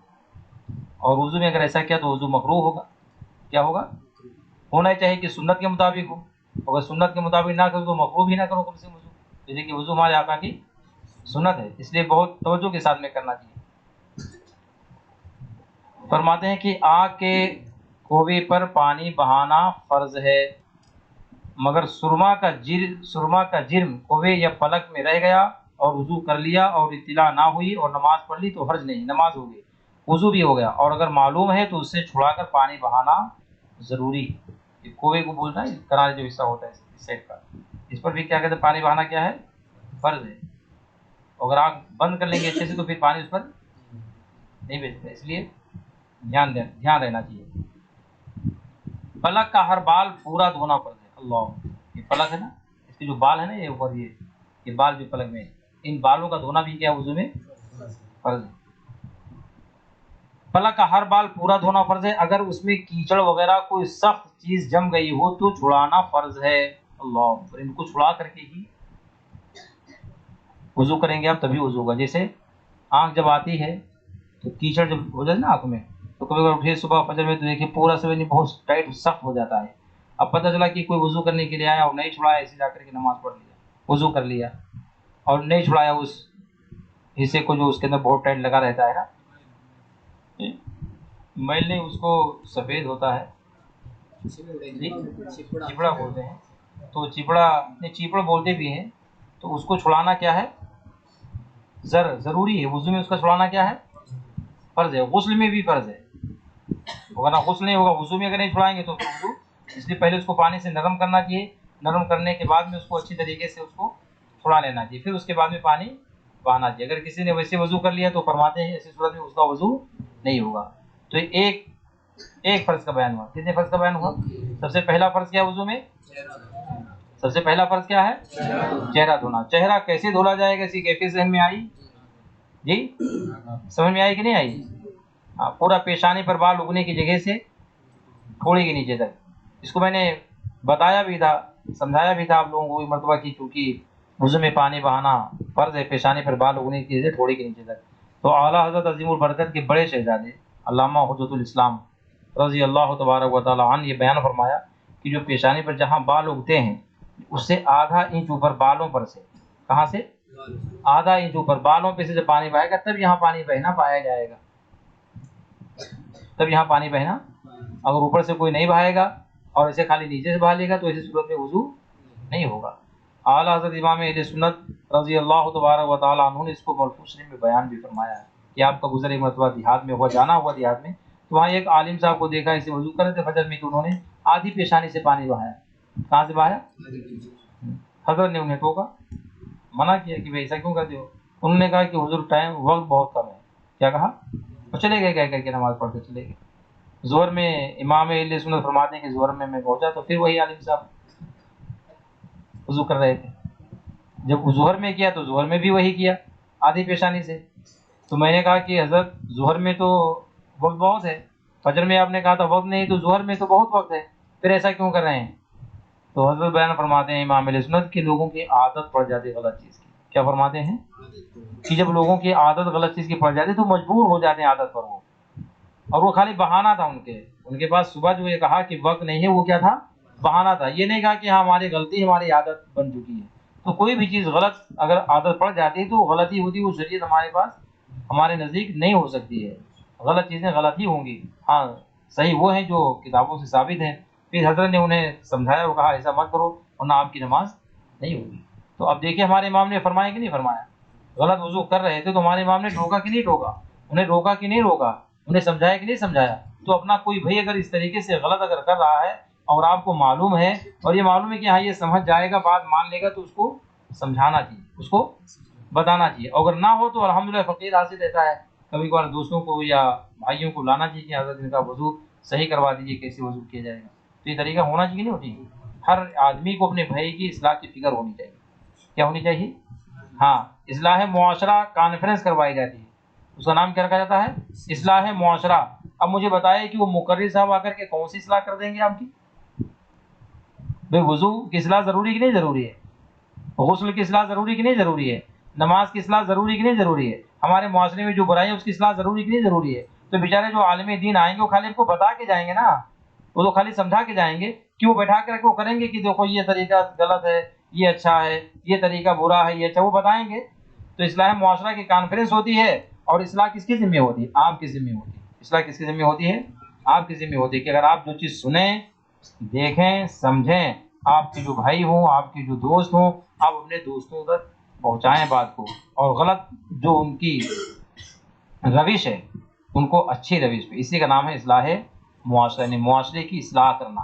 اور وضو میں اگر ایسا کیا تو وضو مکروہ ہوگا۔ کیا ہوگا؟ ہونا چاہیے کہ سنت کے مطابق ہو، اگر سنت کے مطابق نہ کرو تو مکروہ بھی نہ کرو کم سے وضو، جیسے کہ وضو ہمارے آقا کی سنت ہے، اس لیے بہت توجہ کے ساتھ میں کرنا چاہیے۔ فرماتے ہیں کہ آنکھ کے کوے پر پانی بہانا فرض ہے، مگر سرما کا جرم کوے یا پلک میں رہ گیا اور وضو کر لیا اور اطلاع نہ ہوئی اور نماز پڑھ لی تو حرج نہیں، نماز ہو گئی، وضو بھی ہو گیا، اور اگر معلوم ہے تو اس سے چھڑا کر پانی بہانا ضروری ہے۔ یہ کوے کو بولنا ہے کنارے جو حصہ ہوتا ہے اس سائڈ کا، اس پر بھی کیا کہتے ہیں پانی بہانا کیا ہے؟ فرض ہے۔ اگر آنکھ بند کر لیں گے اچھے سے تو پھر پانی اس پر نہیں بھیجتا، اس لیے دھیان رہنا چاہیے۔ پلک کا ہر بال پورا دھونا فرض ہے۔ اللہ، یہ پلک ہے نا، اس کے جو بال ہے نا یہ اوپر یہ بال جو پلک میں، ان بالوں کا دھونا بھی کیا وضو میں فرض ہے۔ پلک کا ہر بال پورا دھونا فرض ہے، اگر اس میں کیچڑ وغیرہ کوئی سخت چیز جم گئی ہو تو چھڑانا فرض ہے۔ اللہ، ان کو چھڑا کر کے ہی وضو کریں گے آپ، تبھی وضو ہوگا۔ جیسے آنکھ جب آتی ہے تو کیچڑ جب ہو جائے نا آنکھ میں، تو کبھی کبھی اٹھے صبح فجر میں تو دیکھیے پورا سویدنی بہت ٹائٹ سخت ہو جاتا ہے، اب پتہ چلا کہ کوئی وضو کرنے کے لیے آیا اور نہیں چھڑایا، ایسے جا کر کے نماز پڑھ لیا، وضو کر لیا اور نہیں چھڑایا اس حصے کو جو اس کے اندر بہت ٹائٹ لگا رہتا ہے نا، میل نہیں، اس کو سفید ہوتا ہے، چپڑا بولتے ہیں، تو چیپڑا بولتے بھی ہیں، تو اس کو چھڑانا کیا ہے؟ ضروری ہے، وضو میں اس کا چھڑانا کیا ہے؟ فرض ہے، غسل میں بھی فرض ہے، ورنہ غسل نہیں ہوگا، وضو میں اگر نہیں چھڑائیں گے تو پھر وضو، اس لیے پہلے اس کو پانی سے نرم کرنا چاہیے، نرم کرنے کے بعد میں اس کو اچھی طریقے سے اس کو چھڑا لینا چاہیے، پھر اس کے بعد میں پانی بہانا چاہیے۔ اگر کسی نے ویسے وضو کر لیا تو فرماتے ہیں ایسی صورت میں اس کا وضو نہیں ہوگا۔ تو ایک فرض کا بیان ہوا، کتنے فرض کا بیان ہوا؟ سب سے پہلا فرض کیا وضو میں؟ سب سے پہلا فرض کیا ہے؟ چہرہ دھونا۔ چہرہ کیسے دھولا جائے گا، اسی کیفیت ذہن میں آئی؟ جی سمجھ میں آئی کہ نہیں آئی؟ پورا پیشانی پر بال اگنے کی جگہ سے تھوڑی کے نیچے تک، اس کو میں نے بتایا بھی تھا، سمجھایا بھی تھا آپ لوگوں کو مرتبہ کی، چونکہ وضو میں پانی بہانا فرض ہے، پیشانی پر بال اگنے کی جگہ سے تھوڑی کے نیچے تک۔ تو اعلیٰ حضرت عظیم البرکت کے بڑے شہزادے علامہ حجۃ الاسلام رضی اللہ تبارک و تعالیٰ عنہ یہ بیان فرمایا کہ جو پیشانی پر جہاں بال اگتے ہیں اس سے آدھا انچ اوپر بالوں پر سے، کہاں سے؟ آدھا انچ اوپر بالوں پہ سے جب پانی بہے گا تب یہاں پانی بہنا پایا جائے گا، تب یہاں پانی بہنا۔ اگر اوپر سے کوئی نہیں بہائے گا اور اسے خالی نیچے سے بہا لے گا تو ایسی صورت میں وضو نہیں ہوگا۔ اعلیٰ حضرت امام اہل سنت رضی اللہ تبارک و تعالیٰ عنہ نے اس کو ملفوظ میں بیان بھی فرمایا ہے کہ آپ کا گزر ایک مرتبہ دیہات میں ہوا، جانا ہوا دیہات میں، تو وہاں ایک عالم صاحب کو دیکھا اسے وضو کر رہے تھے فجر میں، کہ انہوں نے آدھی پیشانی سے پانی بہایا۔ کہاں سے بہایا؟ حضرت نے انہیں ٹوکا، منع کیا کہ بھائی ایسا کیوں کرتے ہو؟ انہوں نے کہا کہ حضور ٹائم وقت بہت کم ہے۔ کیا کہا؟ اور چلے گئے، کہہ کر کے نماز پڑھ کے چلے گئے۔ ظہر میں امام اہل سنت فرماتے ہیں کہ ظہر میں پہنچا تو پھر وہی عالم صاحب وضو کر رہے تھے، جب ظہر میں کیا تو ظہر میں بھی وہی کیا آدھی پیشانی سے۔ تو میں نے کہا کہ حضرت ظہر میں تو وقت بہت ہے، فجر میں آپ نے کہا تھا وقت نہیں، تو ظہر میں تو بہت وقت ہے، پھر ایسا کیوں کر رہے ہیں؟ تو حضرت بیان فرماتے ہیں امام اہل سنت کہ لوگوں کی عادت پڑ جاتی ہے غلط چیز کی۔ کیا فرماتے ہیں؟ کہ جب لوگوں کی عادت غلط چیز کی پڑ جاتی تو مجبور ہو جاتے ہیں عادت پر وہ، اور وہ خالی بہانہ تھا ان کے پاس صبح جو یہ کہا کہ وقت نہیں ہے، وہ کیا تھا؟ بہانہ تھا، یہ نہیں کہا کہ ہاں ہماری غلطی، ہماری عادت بن چکی ہے۔ تو کوئی بھی چیز غلط اگر عادت پڑ جاتی ہے تو وہ غلطی ہوتی ہے، وہ شریعت ہمارے پاس ہمارے نزدیک نہیں ہو سکتی ہے، غلط چیزیں غلط ہی ہوں گی، ہاں صحیح وہ ہیں جو کتابوں سے ثابت ہیں۔ پھر حضرت نے انہیں سمجھایا، وہ کہا ایسا مت کرو ورنہ آپ کی نماز نہیں ہوگی۔ تو اب دیکھیں ہمارے امام نے فرمایا کہ نہیں فرمایا؟ غلط وضو کر رہے تھے تو ہمارے امام نے روکا کہ نہیں روکا؟ انہیں روکا کہ نہیں روکا؟ انہیں سمجھایا کہ نہیں سمجھایا؟ تو اپنا کوئی بھائی اگر اس طریقے سے غلط اگر کر رہا ہے اور آپ کو معلوم ہے اور یہ معلوم ہے کہ ہاں یہ سمجھ جائے گا، بات مان لے گا، تو اس کو سمجھانا چاہیے، اس کو بتانا چاہیے، اگر نہ ہو تو الحمدللہ فقیر حاصل رہتا ہے، کبھی کبھار دوستوں کو یا بھائیوں کو لانا چاہیے کہ حضرت ان کا وضو صحیح کروا دیجیے، کیسے وضو کیا جائے گا۔ تو یہ طریقہ ہونا چاہیے، نہیں ہوتی؟ ہر آدمی کو اپنے بھائی کی اصلاح کی فکر ہونی چاہیے۔ کیا ہونی چاہیے؟ ہاں، اصلاح معاشرہ کانفرنس کروائی جاتی ہے، اس کا نام کیا رکھا جاتا ہے؟ اصلاح معاشرہ۔ اب مجھے بتائیں کہ وہ مقرر صاحب آ کر کے کون سی اصلاح کر دیں گے آپ کی؟ بھائی وضو کی اصلاح ضروری کہ نہیں ضروری ہے؟ غسل کی اصلاح ضروری کہ نہیں ضروری ہے؟ نماز کی اصلاح ضروری کہ نہیں ضروری ہے؟ ہمارے معاشرے میں جو برائی ہے اس کی اصلاح ضروری کہ نہیں ضروری ہے؟ تو بیچارے جو عالم دین آئیں گے وہ خالی ان کو بتا کے جائیں گے نا، وہ تو خالی سمجھا کے جائیں گے، کہ وہ بیٹھا کر کے وہ کریں گے کہ دیکھو یہ طریقہ غلط ہے، یہ اچھا ہے، یہ طریقہ برا ہے، یہ اچھا، وہ بتائیں گے۔ تو اصلاح معاشرہ کی کانفرنس ہوتی ہے، اور اصلاح کس کی ذمہ ہوتی ہے؟ آپ کی ذمہ ہوتی ہے۔ اصلاح کس کی ذمہ ہوتی ہے؟ آپ کی ذمہ ہوتی ہے، کہ اگر آپ جو چیز سنیں، دیکھیں، سمجھیں، آپ کے جو بھائی ہوں، آپ کے جو دوست ہوں، آپ اپنے دوستوں تک پہنچائیں بات کو، اور غلط جو ان کی روش ہے ان کو اچھی روش پہ، اسی کا نام ہے اصلاح معاشرہ، یعنی معاشرے کی اصلاح کرنا،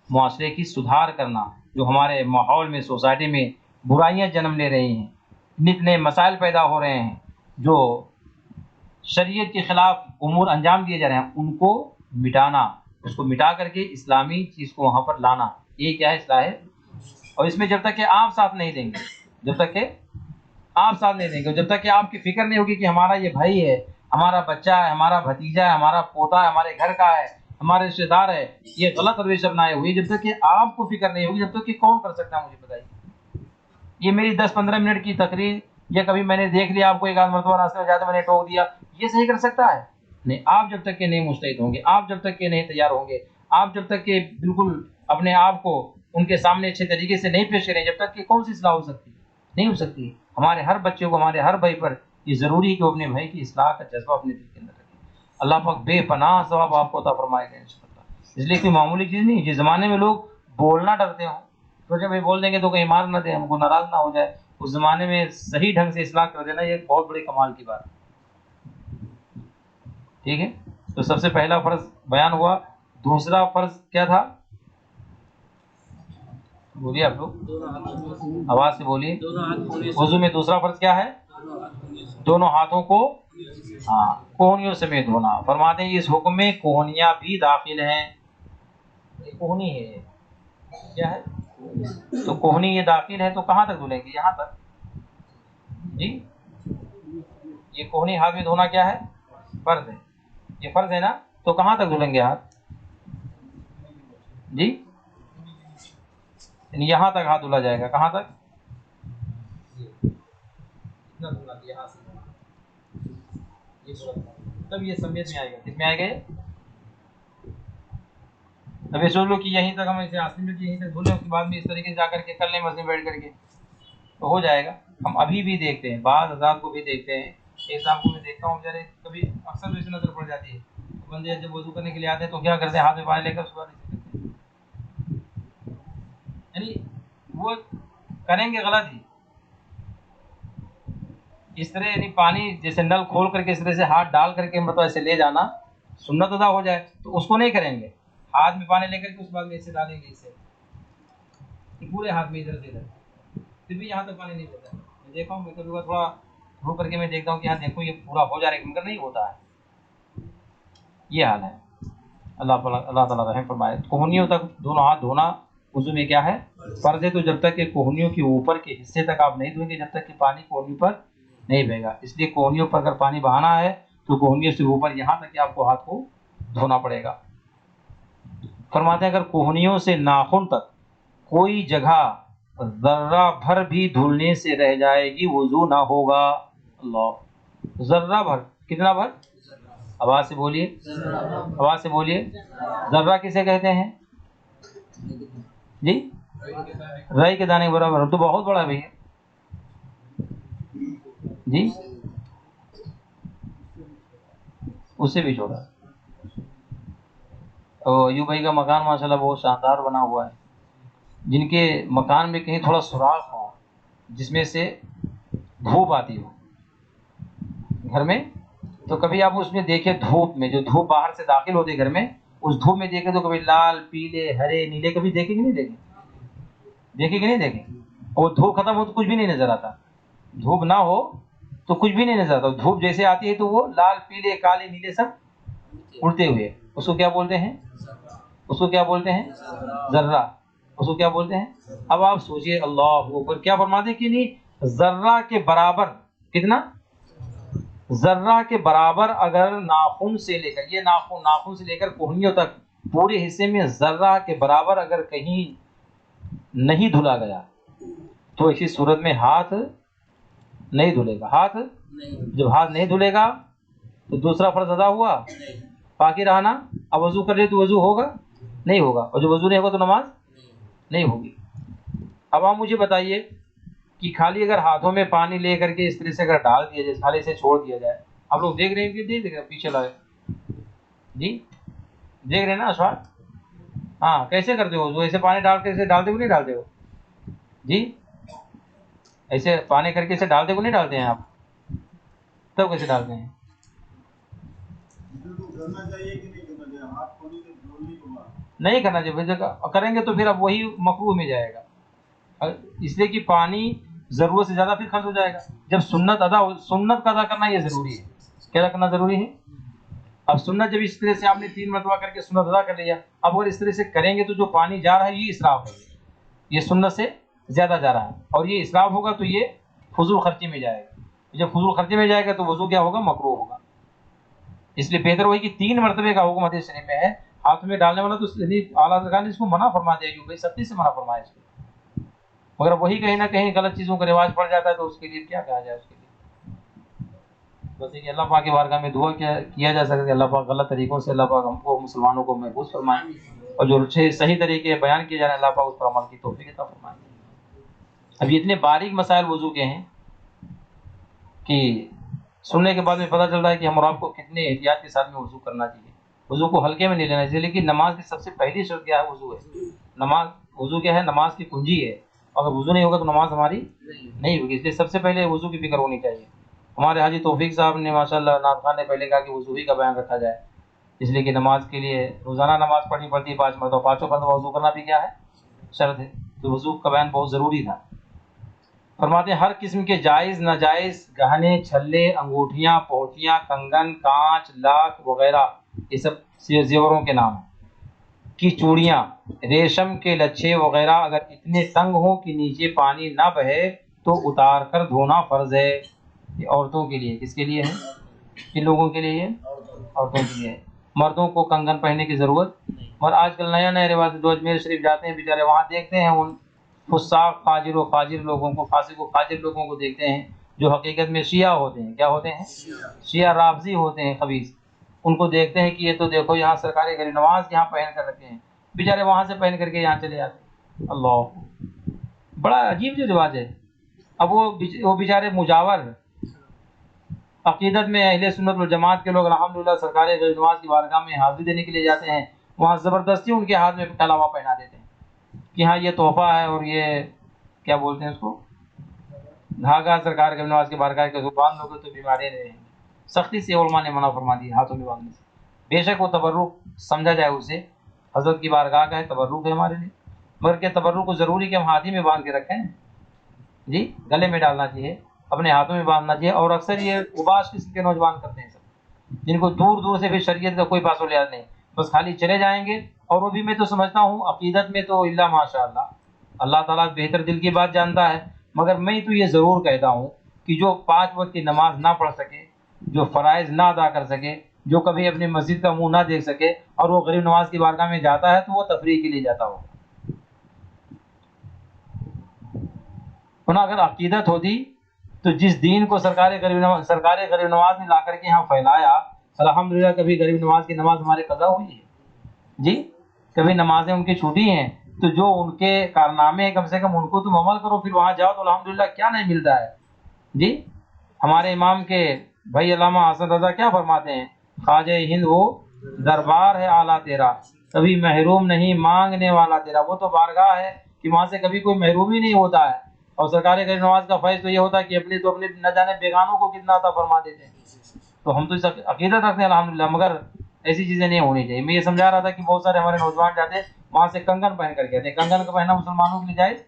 معاشرے کی سدھار کرنا۔ جو ہمارے ماحول میں، سوسائٹی میں برائیاں جنم لے رہی ہیں، نت نئے مسائل پیدا ہو رہے ہیں، جو شریعت کے خلاف امور انجام دیے جا رہے ہیں، ان کو مٹانا، اس کو مٹا کر کے اسلامی چیز کو وہاں پر لانا، یہ کیا ہے؟ اصلاح ہے۔ اور اس میں جب تک کہ آپ ساتھ نہیں دیں گے، جب تک کہ آپ ساتھ نہیں دیں گے، جب تک کہ آپ کی فکر نہیں ہوگی کہ ہمارا یہ بھائی ہے، ہمارا بچہ ہے، ہمارا بھتیجا ہے، ہمارا پوتا ہے، ہمارے گھر کا ہے، ہمارے رشتے دار ہے، یہ غلط روش اپنائے ہوئی، جب تک کہ آپ کو فکر نہیں ہوگی، جب تک کہ کون کر سکتا ہے؟ مجھے بتائیے۔ یہ میری 10-15 منٹ کی تقریر، یا کبھی میں نے دیکھ لیا آپ کو ایک آدھ مرتبہ راستے میں جاتے میں نے ٹوک دیا، یہ صحیح کر سکتا ہے؟ نہیں۔ آپ جب تک کہ نہیں مستعد ہوں گے، آپ جب تک کہ نہیں تیار ہوں گے، آپ جب تک کہ بالکل اپنے آپ کو ان کے سامنے اچھے طریقے سے نہیں پیش کریں، جب تک کہ کون سی اصلاح ہو سکتی؟ نہیں ہو سکتی۔ ہمارے ہر بچے کو، ہمارے ہر بھائی پر یہ ضروری ہے کہ وہ اپنے بھائی کی اصلاح کا جذبہ اپنے دل کے اندر رکھیں۔ اللہ پاک بے پناہ ثواب آپ کو عطا فرمائے گا انشاءاللہ۔ اس لیے کوئی معمولی چیز نہیں، جس زمانے میں لوگ بولنا ڈرتے ہوں، سوچے بھائی بول دیں گے تو کہیں مار نہ دیں، ہم کو ناراض نہ ہو جائے، اس زمانے میں صحیح ڈھنگ سے اصلاح کر دینا یہ ایک بہت بڑے کمال کی بات ہے۔ ٹھیک ہے، تو سب سے پہلا فرض بیان ہوا۔ دوسرا فرض کیا تھا؟ بولیے آپ لوگ، دونوں ہاتھ دھونے سے، آواز سے بولیے۔ دونوں ہاتھ دھونے سے، وضو میں دوسرا فرض کیا ہے؟ دونوں ہاتھ دھونے سے، دونوں ہاتھوں کو کوہنیوں سمیت دھونا۔ فرماتے ہیں اس حکم میں کوہنیاں بھی داخل ہیں۔ یہ کوہنی ہے، کیا ہے؟ تو کوہنی یہ داخل ہے تو کہاں تک دھلیں گے؟ یہاں تک جی۔ یہ کوہنی ہاتھ میں دھونا کیا ہے؟ فرض ہے، یہ فرض ہے نا، تو کہاں تک دھلیں گے ہاتھ جی؟ یعنی یہاں تک ہاتھ دھلا جائے گا، کہاں تک؟ اتنا دھلا دیا ہاتھ سے، تب یہ سمیت میں آئے گا، کس میں آئے گا یہ؟ اب یہ سوچ لو کہ یہیں تک ہم اسے آسن میں یہیں تک دھولیں، اس کے بعد میں اس طریقے سے جا کر کے کر لیں مسجد میں بیٹھ کر کے تو ہو جائے گا۔ ہم ابھی بھی دیکھتے ہیں، بعض حضرات کو بھی دیکھتے ہیں، ایک صاحب کو میں دیکھتا ہوں بیچارے کبھی اکثر اسے نظر پڑ جاتی ہے، بندے جب وضو کرنے کے لیے آتے ہیں تو کیا کرتے ہیں؟ ہاتھ میں پانی لے کر اس کے بعد ایسے کرتے ہیں، یعنی وہ کریں گے غلط ہی۔ اس طرح یعنی پانی جیسے نل کھول کر کے اس طرح سے ہاتھ ڈال کر کے مطلب ایسے لے جانا سنت ادا ہو جائے تو اس کو نہیں کریں گے۔ ہاتھ میں پانی لے کر کے اس بعد میں اسے ڈالیں گے، اسے پورے ہاتھ میں ادھر سے ادھر، پھر بھی یہاں تک پانی نہیں دیتا۔ میں دیکھا ہوں، میں کبھی کبھار تھوڑا رو کر کے میں دیکھتا ہوں کہ یہاں دیکھو یہ پورا ہو جا رہا ہے، مگر نہیں ہوتا ہے۔ یہ حال ہے۔ اللہ تعالیٰ رحم فرمائے۔ کوہنیوں تک دونوں ہاتھ دھونا وضو میں کیا ہے؟ فرض ہے۔ تو جب تک کہ کوہنیوں کے اوپر کے حصے تک آپ نہیں دھوئیں گے جب تک کہ پانی کوہنیوں پر نہیں بہے گا۔ اس لیے کوہنیوں پر اگر پانی بہانا ہے تو کوہنیوں سے اوپر یہاں تک کہ آپ کو ہاتھ کو دھونا پڑے گا۔ فرماتے ہیں اگر کوہنیوں سے ناخن تک کوئی جگہ ذرہ بھر بھی دھلنے سے رہ جائے گی وضو نہ ہوگا۔ اللہ، ذرہ بھر، کتنا بھر؟ آواز سے بولیے، آواز سے بولیے۔ ذرہ کسے کہتے ہیں جی؟ رائی کے دانے کے برابر، تو بہت بڑا بھی ہے جی، اس سے بھی چھوٹا۔ ایوب بھائی کا مکان ماشاءاللہ بہت شاندار بنا ہوا ہے۔ جن کے مکان میں کہیں تھوڑا سوراخ ہو جس میں سے دھوپ آتی ہو گھر میں، تو کبھی آپ اس میں دیکھیں دھوپ میں، جو دھوپ باہر سے داخل ہوتی ہے گھر میں، اس دھوپ میں دیکھیں تو کبھی لال، پیلے، ہرے، نیلے کبھی دیکھیں کہ نہیں دیکھیں؟ دیکھیں کہ نہیں دیکھیں؟ اور دھوپ ختم ہو تو کچھ بھی نہیں نظر آتا، دھوپ نہ ہو تو کچھ بھی نہیں نظر آتا، دھوپ جیسے آتی ہے تو وہ لال، پیلے، کالے، نیلے سب اڑتے ہوئے، اس کو کیا بولتے ہیں؟ اس کو کیا بولتے ہیں؟ ذرہ۔ اس کو کیا بولتے ہیں؟ اب آپ سوچئے، اللہ اوپر، کیا فرماتے کہ نہیں ذرہ کے برابر، کتنا؟ ذرہ کے برابر اگر ناخن سے لے کر، یہ ناخن سے لے کر کوہنیوں تک پورے حصے میں ذرہ کے برابر اگر کہیں نہیں دھلا گیا تو اسی صورت میں ہاتھ نہیں دھلے گا۔ ہاتھ جب ہاتھ نہیں دھلے گا تو دوسرا فرض ادا ہوا، باقی رہنا۔ اب وضو کر لے تو وضو ہوگا؟ نہیں ہوگا، اور جب وضو نہیں ہوگا تو نماز نہیں ہوگی۔ اب آپ مجھے بتائیے کہ خالی اگر ہاتھوں میں پانی لے کر کے اس طرح سے اگر ڈال دیا جائے، خالی سے چھوڑ دیا جائے، آپ لوگ دیکھ رہے ہیں کہ نہیں دیکھ رہے ہیں؟ پیچھے لائے جی، دیکھ رہے ہیں نا اشفاق؟ ہاں، کیسے کرتے ہو وضو؟ ایسے پانی ڈال کے ایسے ڈالتے ہو نہیں ڈالتے ہو جی؟ ایسے پانی کر کے اسے ڈالتے کو نہیں ڈالتے ہیں آپ؟ تب کیسے ڈالتے ہیں؟ نہیں کرنا چاہیے، کریں گے تو پھر اب وہی مکروہ میں جائے گا، اس لیے کہ پانی ضرورت سے زیادہ پھر خرچ ہو جائے گا۔ جب سنت کا ادا کرنا یہ ضروری ہے۔ کیا کرنا ضروری ہے؟ اب سنت جب اس طرح سے آپ نے 3 مرتبہ کر کے سنت ادا کر لیا، اب اگر اس طرح سے کریں گے تو جو پانی جا رہا ہے یہ اسراف ہے، یہ سنت سے زیادہ جا رہا ہے، اور یہ اسراف ہوگا تو یہ فضول خرچی میں جائے گا۔ جب فضول خرچی میں جائے گا تو وضو کیا ہوگا؟ مکروہ ہوگا۔ اس لیے بہتر وہی کہ 3 مرتبے کا حکم حدیث شریف میں ہے۔ ہاتھ میں ڈالنے والا تو اعلیٰ حضرت نے اس کو منع فرما دیا، ایوب بھائی سختی سے منع فرمایا اس کو، مگر وہی کہیں نہ کہیں غلط چیزوں کا رواج پڑ جاتا ہے تو اس کے لیے کیا کہا جائے؟ اس کے لیے بس یہ کہ اللہ پاک کی بارگاہ میں دعا کیا جا سکتا ہے کہ اللہ پاک غلط طریقوں سے اللہ پاک ہم کو مسلمانوں کو محفوظ فرمائیں۔ اور جو صحیح طریقے بیان کیے جا رہے ہیں اللہ پاک اس پر عمل کی توفیق عطا فرمائے۔ اب یہ اتنے باریک مسائل وضو کے ہیں کہ سننے کے بعد میں پتہ چل رہا ہے کہ ہم اور آپ کو کتنے احتیاط کے ساتھ میں وضو کرنا چاہیے، وضو کو ہلکے میں نہیں لینا چاہیے۔ لیکن نماز کی سب سے پہلی شرط کیا ہے؟ وضو ہے۔ نماز وضو کیا ہے؟ نماز کی کنجی ہے، اگر وضو نہیں ہوگا تو نماز ہماری نہیں ہوگی، اس لیے سب سے پہلے وضو کی فکر ہونی چاہیے۔ ہمارے حاجی توفیق صاحب نے ماشاءاللہ نعت خان نے پہلے کہا کہ وضو ہی کا بیان رکھا جائے، اس لیے کہ نماز کے لیے روزانہ نماز پڑھنی پڑتی ہے 5 مرتبہ، پانچوں مرتبہ وضو کرنا بھی کیا ہے؟ شرط ہے، تو وضو کا بیان بہت ضروری تھا۔ فرماتے ہیں ہر قسم کے جائز ناجائز گہنے، چھلے، انگوٹھیاں، پوٹیاں، کنگن، کانچ، لاکھ وغیرہ، یہ سب زیوروں کے نام ہیں، کی چوڑیاں، ریشم کے لچھے وغیرہ اگر اتنے تنگ ہوں کہ نیچے پانی نہ بہے تو اتار کر دھونا فرض ہے۔ یہ عورتوں کے لیے، کس کے لیے ہے؟ کن لوگوں کے لیے؟ عورتوں کے لیے ہے۔ مردوں کو کنگن پہننے کی ضرورت، اور آج کل نیا نیا رواج، جو اجمیر شریف جاتے ہیں بیچارے وہاں دیکھتے ہیں ان فساق فاجر و فاجر لوگوں کو، فاسق و فاجر لوگوں کو دیکھتے ہیں جو حقیقت میں شیعہ ہوتے ہیں۔ کیا ہوتے ہیں؟ شیعہ رافضی ہوتے ہیں، خبیث۔ ان کو دیکھتے ہیں کہ یہ تو دیکھو یہاں سرکاری غریب نواز یہاں پہن کر رکھے ہیں، بیچارے وہاں سے پہن کر کے یہاں چلے آتے ہیں۔ اللہ، بڑا عجیب جو رواج ہے۔ اب وہ بیچارے مجاور عقیدت میں اہل سنت والجماعت کے لوگ الحمدللہ سرکاری غریب نواز کی بارگاہ میں حاضری دینے کے لیے جاتے ہیں، وہاں زبردستی ان کے ہاتھ میں کلامہ پہنا دیتے ہیں کہ ہاں یہ تحفہ ہے، اور یہ کیا بولتے ہیں اس کو، دھاگا سرکار غریب نواز کی بارگاہ کے باندھ لوگے تو بیماریاں نہیں رہیں گی۔ سختی سے علماء نے منع فرما دی ہاتھوں میں باندھنے سے۔ بے شک وہ تبرک سمجھا جائے اسے، حضرت کی بارگاہ کا ہے، تبرک ہے ہمارے لیے، مگر کہ تبرک کو ضروری کہ ہم ہاتھ ہی میں باندھ کے رکھیں؟ جی، گلے میں ڈالنا چاہیے، اپنے ہاتھوں میں باندھنا چاہیے۔ اور اکثر یہ اباش قسم کے نوجوان کرتے ہیں سب، جن کو دور دور سے بھی شریعت کا کوئی پاس و لحاظ نہیں، بس خالی چلے جائیں گے۔ اور وہ بھی میں تو سمجھتا ہوں عقیدت میں تو الا ماشاء اللہ، اللہ تعالیٰ بہتر دل کی بات جانتا ہے، مگر میں تو یہ ضرور کہتا ہوں کہ جو 5 وقت کی نماز نہ پڑھ سکے، جو فرائض نہ ادا کر سکے، جو کبھی اپنی مسجد کا منہ نہ دیکھ سکے، اور وہ غریب نواز کی بارگاہ میں جاتا ہے تو وہ تفریح کے لیے جاتا ہو۔ اگر عقیدت ہوتی تو جس دین کو سرکاری غریب نواز نے لا کر کے یہاں پھیلایا، الحمدللہ کبھی غریب نواز کی نماز ہمارے قضا ہوئی ہے؟ جی، کبھی نمازیں ان کی چھوٹی ہیں؟ تو جو ان کے کارنامے ہیں کم سے کم ان کو تم عمل کرو، پھر وہاں جاؤ تو الحمدللہ کیا نہیں ملتا ہے۔ جی، ہمارے امام کے بھائی علامہ حسن رضا کیا فرماتے ہیں؟ خواجہ ہند وہ دربار ہے اعلیٰ تیرا، کبھی محروم نہیں مانگنے والا تیرا۔ وہ تو بارگاہ ہے کہ وہاں سے کبھی کوئی محروم ہی نہیں ہوتا ہے، اور سرکار غریب نواز کا فیض تو یہ ہوتا ہے کہ اپنے نہ جانے بیگانوں کو کتنا عطا فرما دیتے ہیں۔ تو ہم تو اس عقیدت رکھتے ہیں الحمدللہ، مگر ایسی چیزیں نہیں ہونی چاہیے۔ میں یہ سمجھا رہا تھا کہ بہت سارے ہمارے نوجوان جاتے ہیں وہاں سے کنگن پہن کر کے آتے ہیں۔ کنگن کا پہننا مسلمانوں کے لیے جائز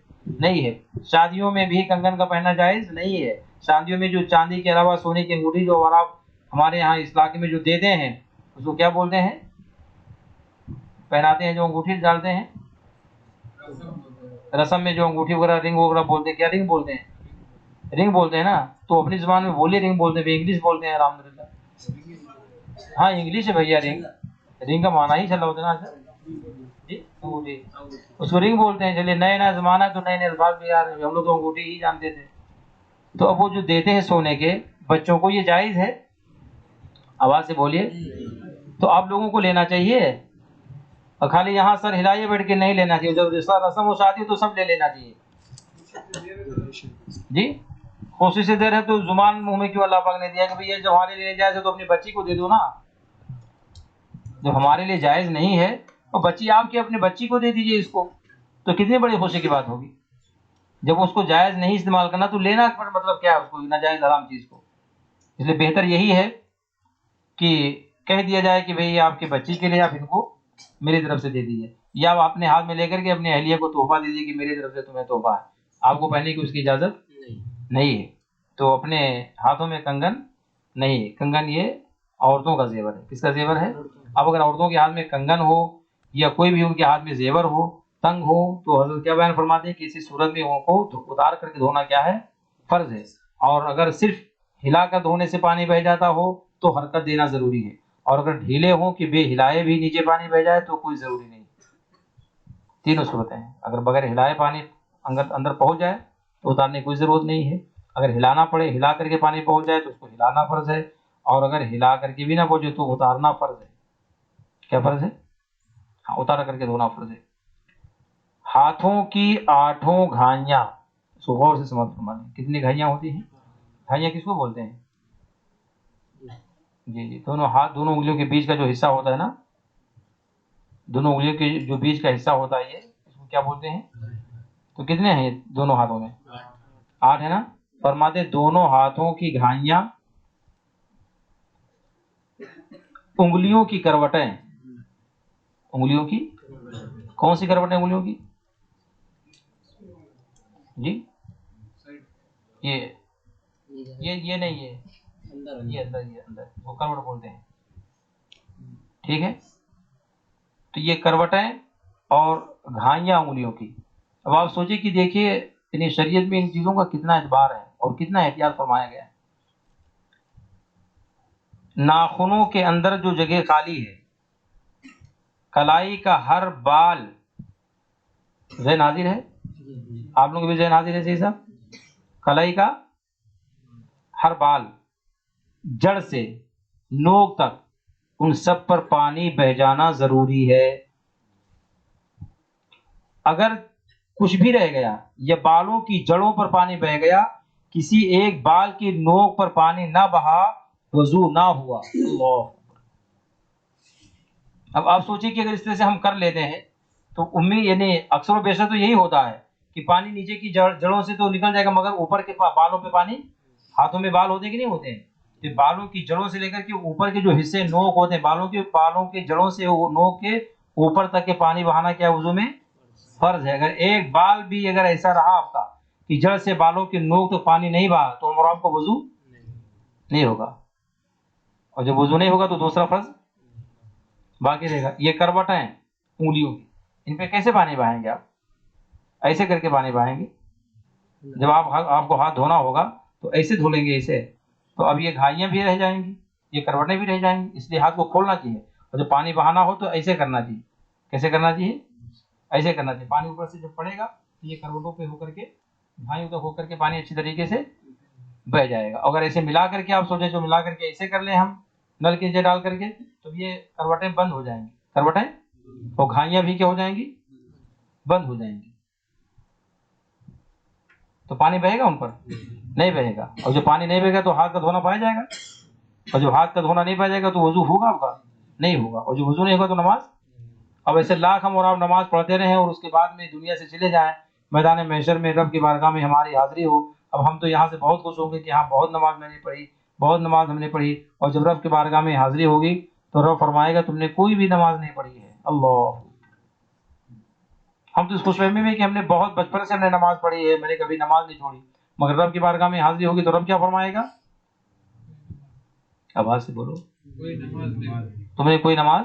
نہیں ہے، شادیوں میں بھی کنگن کا پہننا جائز نہیں ہے۔ شادیوں میں جو چاندی کے علاوہ سونے کی انگوٹھی جو آپ ہمارے یہاں اس علاقے میں جو دیتے ہیں اس کو کیا بولتے ہیں؟ پہناتے ہیں جو انگوٹھی ڈالتے ہیں رسم میں، جو انگوٹھی وغیرہ رنگ وغیرہ بولتے ہیں، کیا رنگ بولتے ہیں؟ رنگ بولتے ہیں نا، تو اپنی زبان میں بولیے رنگ بولتے ہیں، انگلش بولتے ہیں الحمدللہ۔ ہاں انگلش ہے بھیا، رنگ کا معنی ہی چلا ہوتا ہے نا جی، انگوٹھی، اس کو رنگ بولتے ہیں۔ چلیے نئے نیا زمانہ ہے تو نئے نئے الفاظ بھی آ رہے ہیں، ہم لوگ تو انگوٹھی ہی جانتے تھے۔ تو اب وہ جو دیتے ہیں سونے کے بچوں کو، یہ جائز ہے؟ آواز سے بولیے۔ تو آپ لوگوں کو لینا چاہیے، اور خالی یہاں سر ہلائیے بیٹھ کے نہیں لینا چاہیے، جب رسم و شادی تو سب لے لینا چاہیے۔ جی، خصوصی دیر ہے تو زبان منہ میں کیوں اللہ پاک نے دیا کہ یہ جو ہمارے لیے جائز ہے تو اپنی بچی کو دے دو نا۔ جو ہمارے لیے جائز نہیں ہے اور بچی آپ کی اپنی بچی کو دے دیجئے اس کو، تو کتنی بڑی خوشی کی بات ہوگی۔ جب اس کو جائز نہیں استعمال کرنا تو لینا پر مطلب کیا ہے اس کو، ناجائز حرام چیز کو۔ اس لیے بہتر یہی ہے کہ کہہ دیا جائے کہ بھئی آپ کی بچی کے لیے آپ ان کو میری طرف سے دے دیجئے، یا آپ اپنے ہاتھ میں لے کر کے اپنے اہلیہ کو تحفہ دے دیجئے کہ میری طرف سے تمہیں تحفہ ہے، آپ کو پہننے کی اس کی اجازت نہیں ہے۔ تو اپنے ہاتھوں میں کنگن نہیں ہے، کنگن یہ عورتوں کا زیور ہے۔ کس کا زیور ہے؟ اب اگر عورتوں کے ہاتھ میں کنگن ہو یا کوئی بھی ان کے ہاتھ میں زیور ہو، تنگ ہو، تو حضرت کیا بیان فرماتے ہیں کہ اسی صورت میں ان کو اتار کر کے دھونا کیا ہے؟ فرض ہے۔ اور اگر صرف ہلا کر دھونے سے پانی بہ جاتا ہو تو حرکت دینا ضروری ہے، اور اگر ڈھیلے ہوں کہ بے ہلائے بھی نیچے پانی بہ جائے تو کوئی ضروری نہیں۔ تینوں صورتیں ہیں، اگر بغیر ہلائے پانی اندر پہنچ جائے تو اتارنے کی کوئی ضرورت نہیں ہے، اگر ہلانا پڑے، ہلا کر کے پانی پہنچ جائے تو اس کو ہلانا فرض ہے، اور اگر ہلا کر کے بھی نہ پہنچے تو اتارنا فرض ہے۔ کیا فرض ہے؟ ہاں اتارا کر کے دھونا فرض ہے۔ ہاتھوں کی 8 گھائیاں، سو غور سے سمجھ فرمائیں، کتنی گھائیاں ہوتی ہیں؟ گھائیاں کس کو بولتے ہیں؟ جی جی، دونوں ہاتھ، دونوں انگلیوں کے بیچ کا جو حصہ ہوتا ہے نا، دونوں انگلیوں کے جو بیچ کا حصہ ہوتا ہے، یہ اس کو کیا بولتے ہیں؟ تو کتنے ہیں یہ دونوں ہاتھوں میں؟ 8 ہے نا؟ فرماتے دونوں ہاتھوں کی گھائیاں، انگلیوں کی کروٹیں، انگلیوں کی کون سی کروٹیں انگلیوں کی؟ جی یہ نہیں ہے، یہ اندر وہ کروٹ بولتے ہیں، ٹھیک ہے؟ تو یہ کروٹیں اور گھائیاں انگلیوں کی۔ اب آپ سوچیں کہ دیکھیے یعنی شریعت میں ان چیزوں کا کتنا اعتبار ہے اور کتنا احتیاط فرمایا گیا ہے۔ ناخنوں کے اندر جو جگہ خالی ہے، کلائی کا ہر بال، ذہن حاضر ہے؟ آپ لوگوں کو بھی ذہن حاضر ہے؟ صحیح صاحب، کلائی کا ہر بال، جڑ سے نوک تک، ان سب پر پانی بہ جانا ضروری ہے۔ اگر کچھ بھی رہ گیا یا بالوں کی جڑوں پر پانی بہ گیا، کسی ایک بال کی نوک پر پانی نہ بہا، وضو نہ ہوا۔ اللہ، اب آپ سوچیں کہ اگر اس طرح سے ہم کر لیتے ہیں تو امید یعنی اکثر و بیشتر تو یہی ہوتا ہے کہ پانی نیچے کی جڑوں سے تو نکل جائے گا، مگر اوپر کے بالوں پہ پانی، ہاتھوں میں بال ہوتے ہیں کہ نہیں ہوتے ہیں؟ تو بالوں کی جڑوں سے لے کر کے اوپر کے جو حصے نوک ہوتے ہیں، بالوں کے جڑوں سے نوک کے اوپر تک کے پانی بہانا کیا وضو میں فرض ہے۔ اگر ایک بال بھی اگر ایسا رہا آپ کا کہ جڑ سے بالوں کے نوک تو پانی نہیں بہا، تو عمر آپ کو وضو نہیں ہوگا، اور جب وضو نہیں ہوگا تو دوسرا فرض باقی رہے گا۔ یہ کروٹیں انگلیوں کی، ان پہ کیسے پانی بہائیں گے آپ؟ ایسے کر کے پانی بہائیں گے۔ جب آپ کو ہاتھ دھونا ہوگا تو ایسے دھو لیں گے ایسے، تو اب یہ گھائیاں بھی رہ جائیں گی، یہ کروٹیں بھی رہ جائیں گی، اس لیے ہاتھ کو کھولنا چاہیے، اور جب پانی بہانا ہو تو ایسے کرنا چاہیے۔ کیسے کرنا چاہیے؟ ایسے کرنا چاہیے۔ پانی اوپر سے جب پڑے گا تو یہ کروٹوں پہ ہو کر کے، گھائیوں تک ہو کر کے پانی اچھی طریقے سے بہ جائے گا۔ اگر ایسے ملا کر کے آپ سوچیں جو ملا کر کے ایسے کر لیں ہم نل کے نیچے ڈال کر کے، تو یہ کروٹیں بند ہو جائیں گی، کروٹیں اور گھائیاں بھی کیا ہو جائیں گی؟ بند ہو جائیں گی۔ تو پانی بہے گا ان پر؟ نہیں بہے گا، اور جو پانی نہیں بہے گا تو ہاتھ کا دھونا پایا جائے گا، اور جو ہاتھ کا دھونا نہیں پایا جائے گا تو وضو ہوگا آپ کا؟ نہیں ہوگا، اور جو وضو نہیں ہوگا تو نماز۔ اب ایسے لاکھ ہم اور آپ نماز پڑھتے رہیں اور اس کے بعد میں دنیا سے چلے جائیں، میدان محشر میں رب کی بارگاہ میں ہماری حاضری ہو، اب ہم تو یہاں سے بہت خوش ہوں گے کہ ہاں بہت نماز میں نے پڑھی، بہت نماز ہم نے پڑھی، اور جب رب کی بارگاہ میں حاضری ہوگی تو رب فرمائے گا تم نے کوئی بھی نماز نہیں پڑھی ہے۔ اللہ، ہم تو اس خوش فہمی میں کہ ہم نے بہت بچپن سے ہم نے نماز پڑھی ہے، میں نے کبھی نماز نہیں چھوڑی، مگر رب کی بارگاہ میں حاضری ہوگی تو رب کیا فرمائے گا؟ آواز سے بولو، تم نے کوئی نماز۔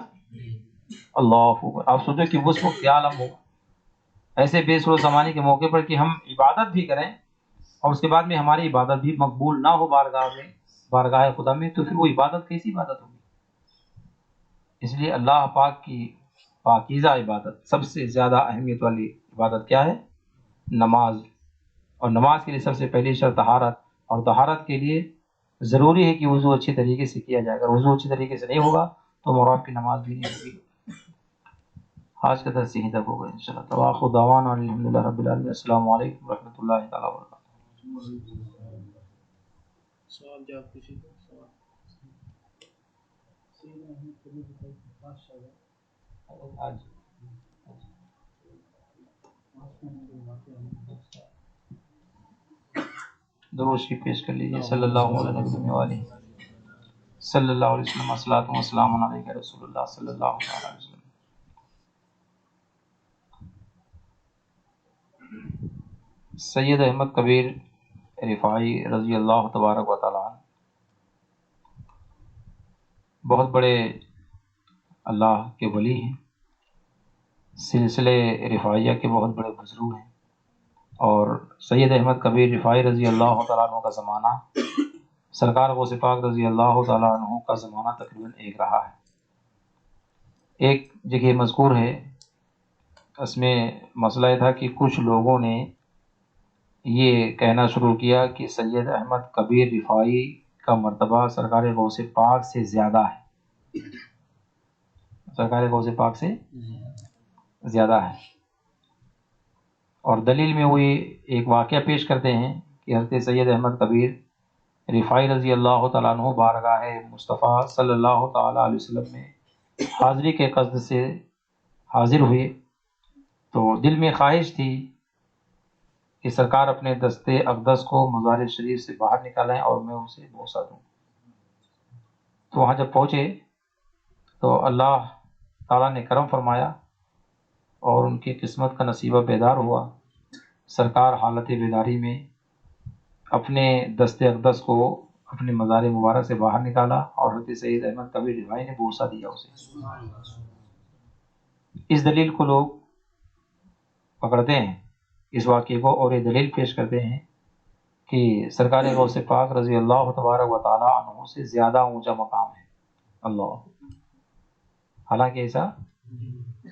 اللہ اکبر، آپ سوچو کہ اس وقت کیا عالم ہوگا ایسے بے سر و زمانے کے موقع پر کہ ہم عبادت بھی کریں اور اس کے بعد میں ہماری عبادت بھی مقبول نہ ہو بارگاہ خدا میں، تو پھر وہ عبادت کیسی عبادت ہوگی؟ اس لیے اللہ پاک کی پاکیزہ عبادت، سب سے زیادہ اہمیت والی عبادت کیا ہے؟ نماز۔ اور نماز کے لیے سب سے پہلی شرط طہارت، اور طہارت کے لیے ضروری ہے کہ وضو اچھی طریقے سے کیا جائے گا۔ وضو اچھی طریقے سے نہیں ہوگا تو مراد کی نماز بھی نہیں ہوگی۔ آج کا درس یہیں تک ہوگا انشاءاللہ۔ تواخر دعوانا الحمدللہ رب العالمین۔ السلام علیکم ورحمۃ اللہ تعالیٰ وبرکاتہ۔ درود شریف پیش کر لیجیے۔ صلی اللہ علیہ وسلم، صلی اللہ علیہ وسلم، الصلاۃ والسلام علیک رسول اللہ صلی اللہ علیہ وسلم۔ سید احمد کبیر رفاعی رضی اللہ تبارک و تعالیٰ عنہ بہت بڑے اللہ کے ولی ہیں، سلسلے رفاعیہ کے بہت بڑے بزرگ ہیں، اور سید احمد کبیر رفاعی رضی اللہ تعالیٰ عنہ کا زمانہ سرکار غوث پاک رضی اللہ تعالیٰ عنہ کا زمانہ تقریباً ایک رہا ہے۔ ایک جگہ مذکور ہے، اس میں مسئلہ یہ تھا کہ کچھ لوگوں نے یہ کہنا شروع کیا کہ سید احمد کبیر رفاعی کا مرتبہ سرکار غوث پاک سے زیادہ ہے، سرکار غوث پاک سے زیادہ ہے۔ اور دلیل میں وہی ایک واقعہ پیش کرتے ہیں کہ حضرت سید احمد کبیر رفاعی رضی اللہ تعالیٰ عنہ بارگاہ مصطفیٰ صلی اللہ تعالیٰ علیہ وسلم میں حاضری کے قصد سے حاضر ہوئے، تو دل میں خواہش تھی کہ سرکار اپنے دست اقدس کو مزار شریف سے باہر نکالیں اور میں اسے بوسہ دوں۔ تو وہاں جب پہنچے تو اللہ تعالیٰ نے کرم فرمایا اور ان کی قسمت کا نصیبہ بیدار ہوا۔ سرکار حالت بیداری میں اپنے دست اقدس کو اپنے مزار مبارک سے باہر نکالا اور حضرت سید احمد کبیر رفاعی نے بوسہ دیا اسے۔ اس دلیل کو لوگ پکڑتے ہیں اس واقعے کو، اور یہ دلیل پیش کرتے ہیں کہ سرکار غوث پاک رضی اللہ تبارک و تعالی عنہ سے زیادہ اونچا مقام ہے اللہ، حالانکہ ایسا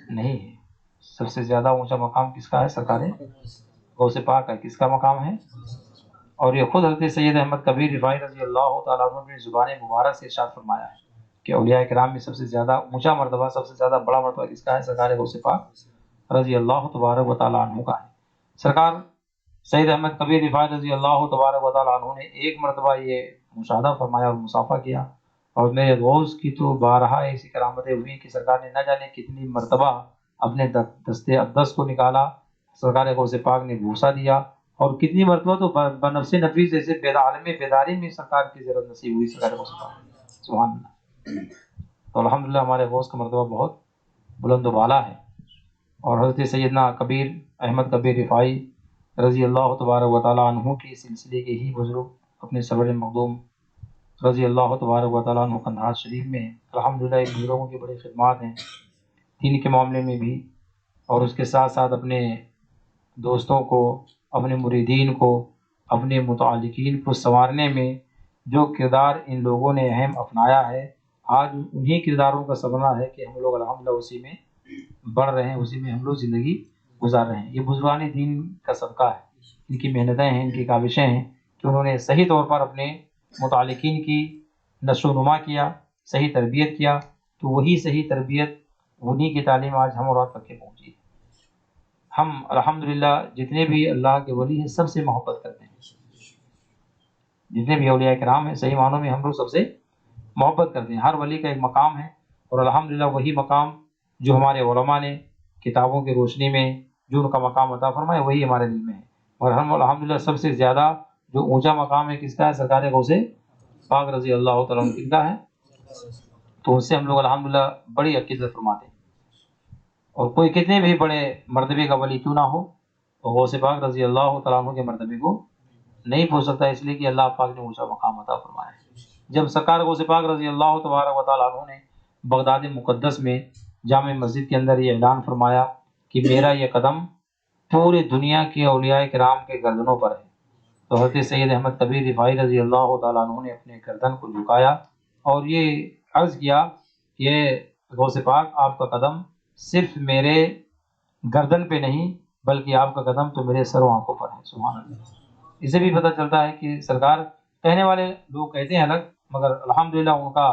نہیں ہے۔ سب سے زیادہ اونچا مقام کس کا ہے؟ سرکار غوث پاک کا۔ کس کا مقام ہے؟ اور یہ خود حضرت سید احمد کبیر رفاعی رضی اللہ تعالیٰ عنہ نے زبان مبارک سے ارشاد فرمایا ہے کہ اولیاء کرام میں سب سے زیادہ اونچا مرتبہ، سب سے زیادہ بڑا مرتبہ کس کا ہے؟ سرکار غوث پاک رضی اللہ تبارک و تعالیٰ عنہ کا ہے۔ سرکار سید احمد کبیر رفاعی رضی اللہ تبارک و تعالیٰ عنہ نے ایک مرتبہ یہ مشاہدہ فرمایا اور مصافحہ کیا، اور میرے غوث کی تو بارہا ایسی کرامتیں ہوئی کہ سرکار نے نہ جانے کتنی مرتبہ اپنے دست اقدس کو نکالا، سرکار غوث پاک نے بوسہ دیا، اور کتنی مرتبہ تو بنفس نفیس جیسے عالم بیداری میں سرکار کی زیارت نصیب ہوئی سرکار غوث پاک۔ سبحان اللہ۔ تو الحمدللہ ہمارے غوث کا مرتبہ بہت بلند و بالا ہے۔ اور حضرت سیدنا کبیر احمد کبیر رفاعی رضی اللہ تبارک و تعالیٰ عنہ کے سلسلے کے ہی بزرگ اپنے سرور مخدوم رضی اللہ تبارک و تعالیٰ عنہ قندھار شریف میں الحمدللہ ایک بزرگوں کی بڑی خدمات ہیں دین کے معاملے میں بھی، اور اس کے ساتھ ساتھ اپنے دوستوں کو، اپنے مریدین کو، اپنے متعلقین کو سنوارنے میں جو کردار ان لوگوں نے اہم اپنایا ہے، آج انہی کرداروں کا ثمرہ ہے کہ ہم لوگ الحمدللہ اسی میں بڑھ رہے ہیں، اسی میں ہم لوگ زندگی گزار رہے ہیں۔ یہ بزرگان دین کا صدقہ ہے، ان کی محنتیں ہیں، ان کی کاوشیں ہیں کہ انہوں نے صحیح طور پر اپنے متعلقین کی نشو و نما کیا، صحیح تربیت کیا، تو وہی صحیح تربیت، انہی کی تعلیم آج ہم اور آپ تک کے پہنچی ہے۔ ہم الحمدللہ جتنے بھی اللہ کے ولی ہیں سب سے محبت کرتے ہیں، جتنے بھی اولیاء کرام ہیں صحیح معنوں میں ہم لوگ سب سے محبت کرتے ہیں۔ ہر ولی کا ایک مقام ہے، اور الحمدللہ وہی مقام جو ہمارے علماء نے کتابوں کی روشنی میں جو ان کا مقام عطا فرمایا وہی ہمارے دل میں ہے۔ اور ہم الحمدللہ سب سے زیادہ جو اونچا مقام ہے کس کا ہے؟ سرکار غوث پاک رضی اللہ تعالیٰ عنہ کا ہے، تو اس سے ہم لوگ الحمدللہ بڑی عقیدت فرماتے ہیں۔ اور کوئی کتنے بھی بڑے مرتبے کا ولی کیوں نہ ہو، تو غوث پاک رضی اللہ تعالیٰ عنہ کے مرتبے کو نہیں پہنچ سکتا، اس لیے کہ اللہ پاک نے اونچا مقام عطا فرمایا ہے۔ جب سرکار غوث پاک رضی اللہ تبارک و تعالیٰ عنہ نے بغداد مقدس میں جامع مسجد کے اندر یہ اعلان فرمایا کہ میرا یہ قدم پورے دنیا کے اولیاء کرام کے گردنوں پر ہے، تو حضرت سید احمد کبیر رفاعی رضی اللہ تعالیٰ عنہ نے اپنے گردن کو جھکایا اور یہ عرض کیا کہ غوث پاک آپ کا قدم صرف میرے گردن پہ نہیں بلکہ آپ کا قدم تو میرے سر و آنکھوں پر ہے۔ سبحان اللہ۔ اسے بھی پتہ چلتا ہے کہ سرکار، کہنے والے لوگ کہتے ہیں الگ، مگر الحمدللہ ان کا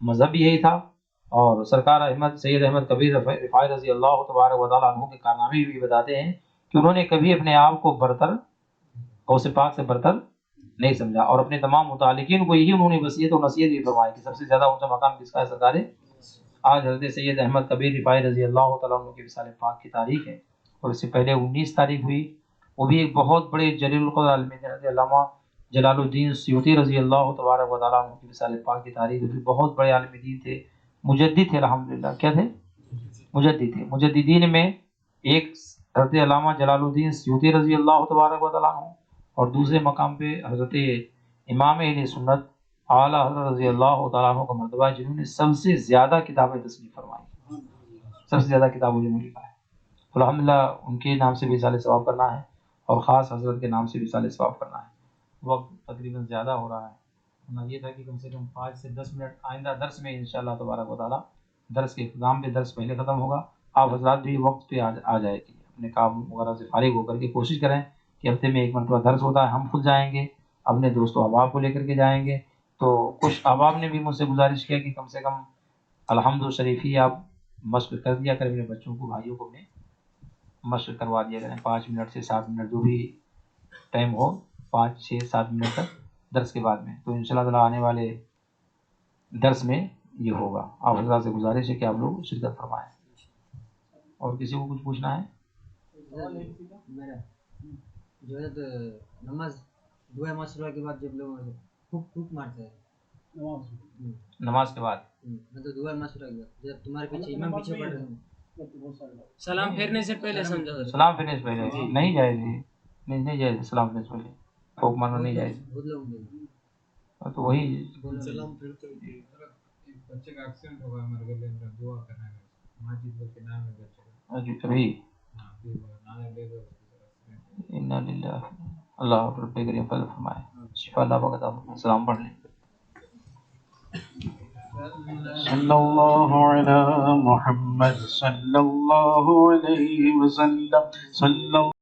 مذہب بھی یہی تھا، اور سرکار سید احمد کبیر رفاعی رضی اللہ تبارک و تعالیٰ عنہ کے کارنامے بھی بتاتے ہیں کہ انہوں نے کبھی اپنے آپ کو برتر، غوث پاک سے برتر نہیں سمجھا، اور اپنے تمام متعلقین کو یہی انہوں نے وصیت و نصیحت بھی فرمائی کہ سب سے زیادہ اونچا مقام کس کا ہے؟ سرکار آج حضرت سید احمد کبیر رفاعی رضی اللہ تعالیٰ عنہ کے وصال پاک کی تاریخ ہے، اور اس سے پہلے 19 تاریخ ہوئی، وہ بھی ایک بہت بڑے جلیل القدر عالم دین حضرت علامہ جلال الدین سیوطی رضی اللہ تبارک و تعالیٰ عنہ کی وصال پاک کی تاریخ، بھی بہت بڑے عالم دین تھے، مجدد تھے الحمدللہ۔ کیا تھے؟ مجدد تھے۔ مجددین میں ایک حضرت علامہ جلال الدین سیوطی رضی اللہ تبارک و تعالیٰ عنہ، اور دوسرے مقام پہ حضرت امام اہل سنت اعلیٰ حضرت رضی اللہ تعالیٰ عنہ کا مرتبہ ہے، جنہوں نے سب سے زیادہ کتابیں تصنیف فرمائی، سب سے زیادہ کتابوں نے لکھا ہے۔ الحمدللہ ان کے نام سے بھی وصال ثواب کرنا ہے، اور خاص حضرت کے نام سے بھی وصال ثواب کرنا ہے۔ وقت تقریباً زیادہ ہو رہا ہے، یہ تھا کہ کم سے کم 5 سے 10 منٹ آئندہ درس میں انشاءاللہ تبارک و تعالیٰ درس کے اختتام پہ درس پہلے ختم ہوگا، آپ حضرات بھی وقت پہ آ جائے گی، اپنے کام وغیرہ سے فارغ ہو کر کے کوشش کریں کہ ہفتے میں 1 مرتبہ درس ہوتا ہے، ہم خود جائیں گے، اپنے دوست و احباب کو لے کر کے جائیں گے۔ تو کچھ احباب نے بھی مجھ سے گزارش کیا کہ کم سے کم الحمد شریفی آپ مشق کر دیا کریں اپنے بچوں کو، بھائیوں کو اپنے مشق کروا دیا کریں 5 منٹ سے 7 منٹ جو بھی ٹائم ہو، 5 6 7 منٹ تک درس کے بعد میں، تو ان شاء اللہ تعالیٰ آنے والے درس میں یہ ہوگا۔ آپ حضرات سے گزارش ہے کہ آپ لوگ شرکت فرمائیں۔ اور کسی کو کچھ پوچھنا ہے؟ میرا جو ہے تو نماز دعا مشورہ کے بعد جب لوگ پھوک مارتے ہیں نماز کے بعد مطلب دعا مشورہ کے بعد جب تمہارے پیچھے امام پیچھے پڑھ رہے ہیں سلام پھیرنے سے پہلے سمجھا سلام پھرنے سے پہلے نہیں جائز، نہیں جائز سلام پھرنے سے پہلے پھوک مارنا نہیں جائز، بہت لوگ تو وہی سلام پھیرتے بچے کا ایکسیڈنٹ ہو گیا ہمارے گلے میں، دعا کرنا ہے ماجد بول کے نام ہے بچے کا، ابھی نام لے دو انا للہ، اللہ رب کریم فضل فرمائے، شفا اللہ بغتا فرمائے۔ سلام پڑھ لیں۔ صلی اللہ علی محمد صلی اللہ علیہ وسلم، صلی